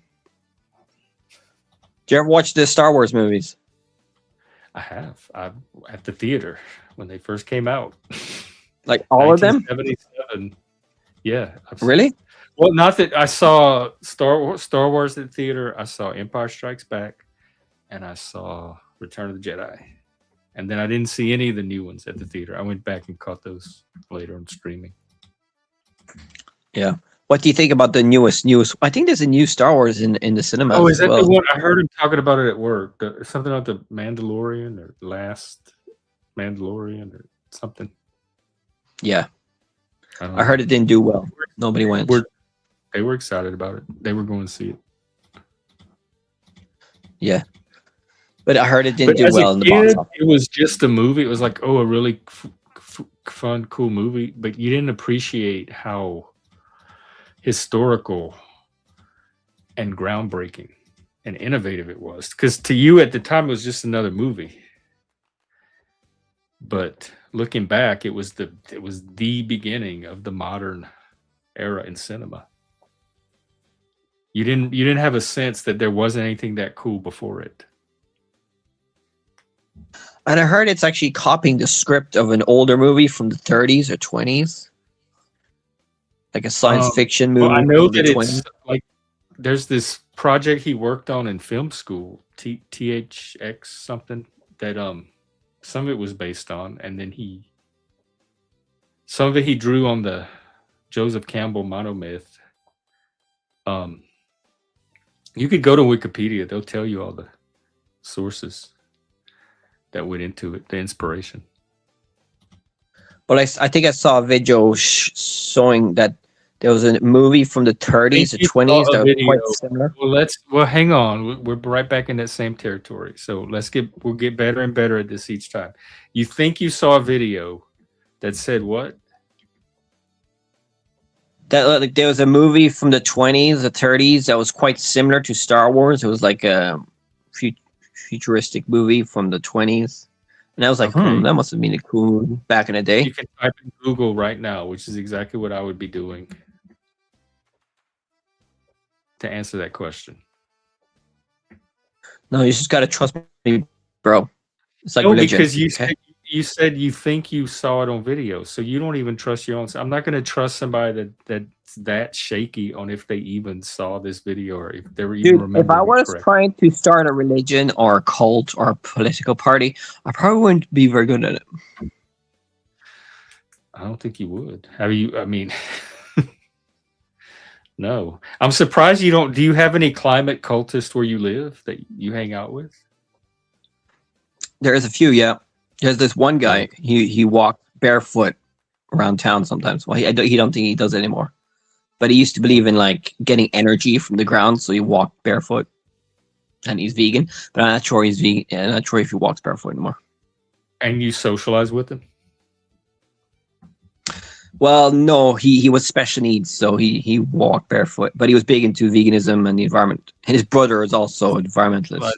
Did you ever watch the Star Wars movies?
I have. At the theater when they first came out.
Like all of them?
1977. Yeah.
Really?
Well, not that I saw Star Wars at the theater. I saw Empire Strikes Back, and I saw Return of the Jedi. And then I didn't see any of the new ones at the theater. I went back and caught those later on streaming.
Yeah. What do you think about the newest? I think there's a new Star Wars in the cinema.
Oh, is that the one? I heard him talking about it at work. Something about the Mandalorian or Last Mandalorian or something.
Yeah. I heard it didn't do well. Nobody went.
They were excited about it. They were going to see it.
Yeah. But I heard it didn't do well in the box office.
It was just a movie. It was like, a really fun, cool movie. But you didn't appreciate how historical and groundbreaking and innovative it was. Because to you at the time, it was just another movie. But looking back, it was the beginning of the modern era in cinema. You didn't have a sense that there wasn't anything that cool before it.
And I heard it's actually copying the script of an older movie from the 30s or 20s. Like a science fiction movie.
Well, I know that it's like there's this project he worked on in film school, THX something, that some of it was based on, and then some of it he drew on the Joseph Campbell monomyth. Um, you could go to Wikipedia; they'll tell you all the sources that went into it, the inspiration.
But I think I saw a video showing that there was a movie from the
I think
30s or
you saw
20s
a
that was
video.
quite similar.
Well, hang on. We're right back in that same territory. So we'll get better and better at this each time. You think you saw a video that said what?
That like there was a movie from the 20s, the 30s that was quite similar to Star Wars. It was like a futuristic movie from the 20s. And I was like,
Okay.
that must have been a cool movie back in the day.
You can type in Google right now, which is exactly what I would be doing to answer that question.
No, you just gotta trust me, bro. It's like
No,
religion.
because you
Okay?
said you think you saw it on video, so you don't even trust your own. I'm not going to trust somebody that's that shaky on if they even saw this video or if they were even
Dude, if I
remembering it
was
correctly.
trying to start a religion or a cult or a political party, I probably wouldn't be very good at it.
I don't think you would. Have you? I mean, no. I'm surprised you don't. Do you have any climate cultists where you live that you hang out with?
There's a few, yeah. There's this one guy. He walked barefoot around town sometimes. Well, he don't think he does it anymore. But he used to believe in like getting energy from the ground, so he walked barefoot. And he's vegan, but I'm not sure he's vegan. I'm not sure if he walks barefoot anymore.
And you socialize with him?
Well, no, he was special needs, so he walked barefoot. But he was big into veganism and the environment. And his brother is also an environmentalist.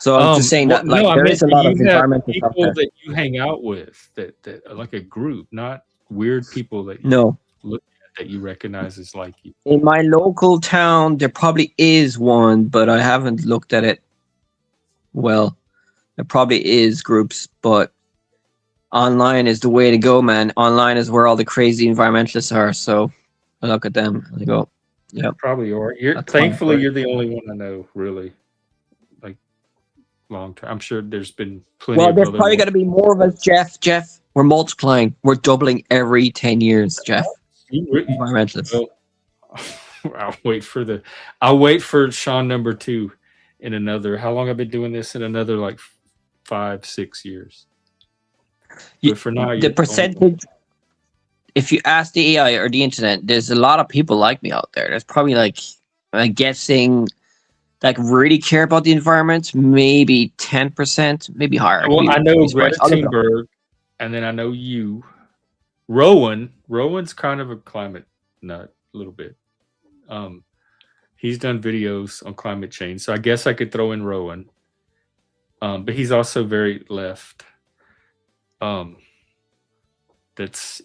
So I'm just saying that like
no,
there is a lot of environmentalists out
people
there.
that you hang out with that are like a group, not weird people that you
No.
look at that you recognize as like you.
In my local town, there probably is one, but I haven't looked at it. Well, there probably is groups, but online is the way to go, man. Online is where all the crazy environmentalists are. So I look at them and I go, yeah.
Probably are. Thankfully, you're the only one I know, really. Like long term. I'm sure there's been plenty
Well,
of
there's
other
probably
ones.
got to be more of us, Jeff. Jeff, we're multiplying. We're doubling every 10 years, Jeff. Environmentalists.
Well, I'll wait for Sean number 2 in another. How long I've been doing this? In another like 5-6 years. But for now,
The percentage, if you ask the AI or the internet, there's a lot of people like me out there. There's probably like, I'm guessing, like really care about the environment, maybe 10%, maybe higher.
Well, I know Greta
I'll look it up.
Thunberg, and then I know you. Rowan's kind of a climate nut, a little bit. He's done videos on climate change, so I guess I could throw in Rowan. But he's also very left. That's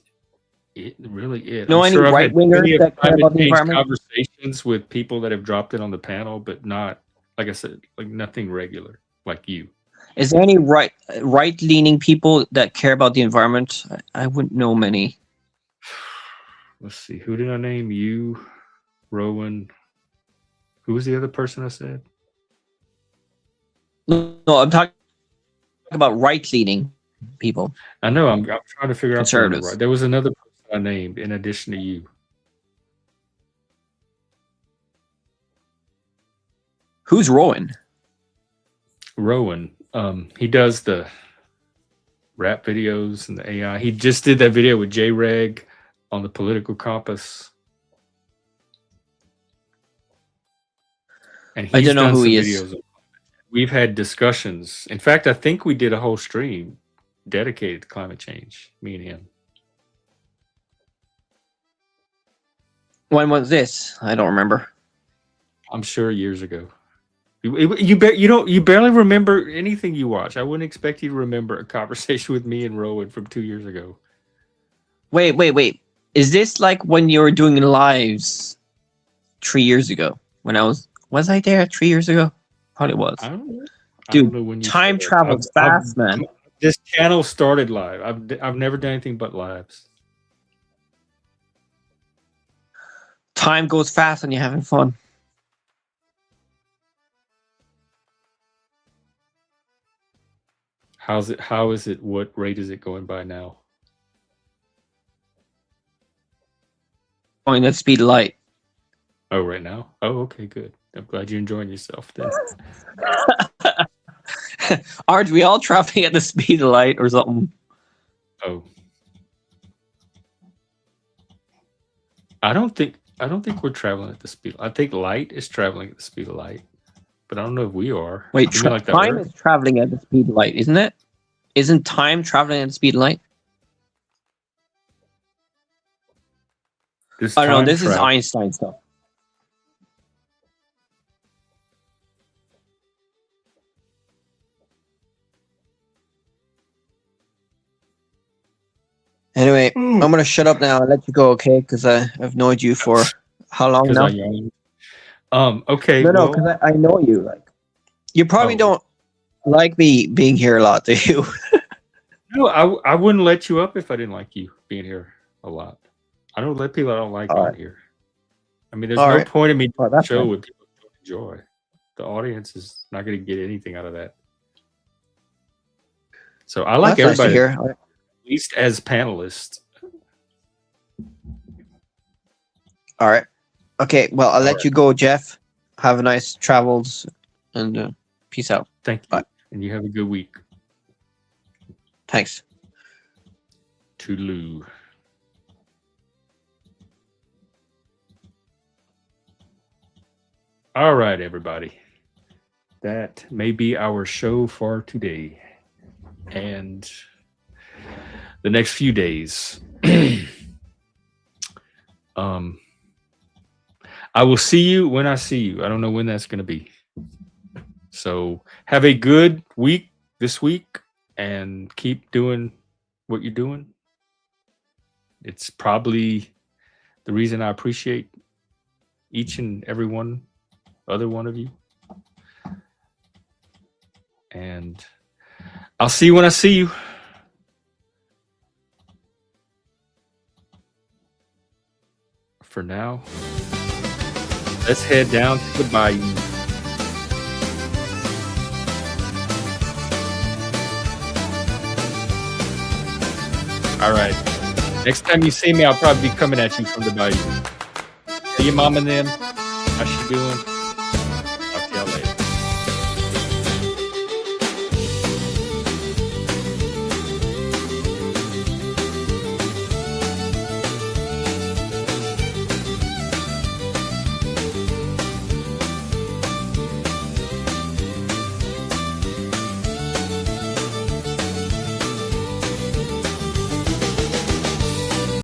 it. Really, it.
Know
I'm
any
sure I've had
right-wingers
plenty of
that care
climate
about the
change
environment?
conversations with people that have dropped it on the panel, but not, like I said, like nothing regular, like you.
Is there any right-leaning people that care about the environment? I wouldn't know many.
Let's see. Who did I name? You, Rowan. Who was the other person I said?
No, I'm talking about right-leaning people.
I know. I'm trying to figure out.
Conservatives.
Right. There was another person I named in addition to you.
Who's Rowan?
Rowan. He does the rap videos and the AI. He just did that video with J-Reg on the political compass. And
I don't know who he is.
Videos. We've had discussions. In fact, I think we did a whole stream dedicated to climate change, me and him.
When was this? I don't remember.
I'm sure years ago. You barely remember anything you watch. I wouldn't expect you to remember a conversation with me and Rowan from 2 years ago.
Wait. Is this like when you were doing lives 3 years ago? When I was I there 3 years ago? Probably was.
I don't know.
Dude,
I don't know when you
time travels fast, man.
This channel started live. I've never done anything but lives.
Time goes fast when you're having fun.
How is it? What rate is it going by now?
Going at speed of light.
Oh, right now? Oh, okay, good. I'm glad you're enjoying yourself then.
Aren't we all traveling at the speed of light or something?
Oh. I don't think we're traveling at the speed. I think light is traveling at the speed of light. But I don't know if we are.
Wait,
You mean like the
time
Earth?
is traveling at the speed of light, isn't it? Isn't time traveling at the speed of light?
This
I don't know.
time
This is
travel-
Einstein stuff. Anyway, I'm gonna shut up now and let you go, okay? Because I've annoyed you for how long
Because
now?
I yawned. Okay.
No,
well,
because I know you. Like, you probably
Oh.
don't like me being here a lot, do you?
no, I wouldn't let you up if I didn't like you being here a lot. I don't let people I don't like
All
on
right.
here. I mean, there's
All
no
right.
point in me
Well,
doing a
that's
show
fine.
with people who don't enjoy. The audience is not going to get anything out of that. So I like
That's nice to
everybody,
hear.
at least as panelists.
All right. Okay. Well, I'll let
right.
you go, Jeff. Have a nice travels and peace out.
Thank you.
Bye.
And you have a good week.
Thanks.
Toodaloo. All right, everybody. That may be our show for today and the next few days. I will see you when I see you. I don't know when that's going to be. So have a good week this week and keep doing what you're doing. It's probably the reason I appreciate each and every other one of you. And I'll see you when I see you. For now, let's head down to the bayou. All right. Next time you see me, I'll probably be coming at you from the bayou. Hey, your mom and them. How she doing?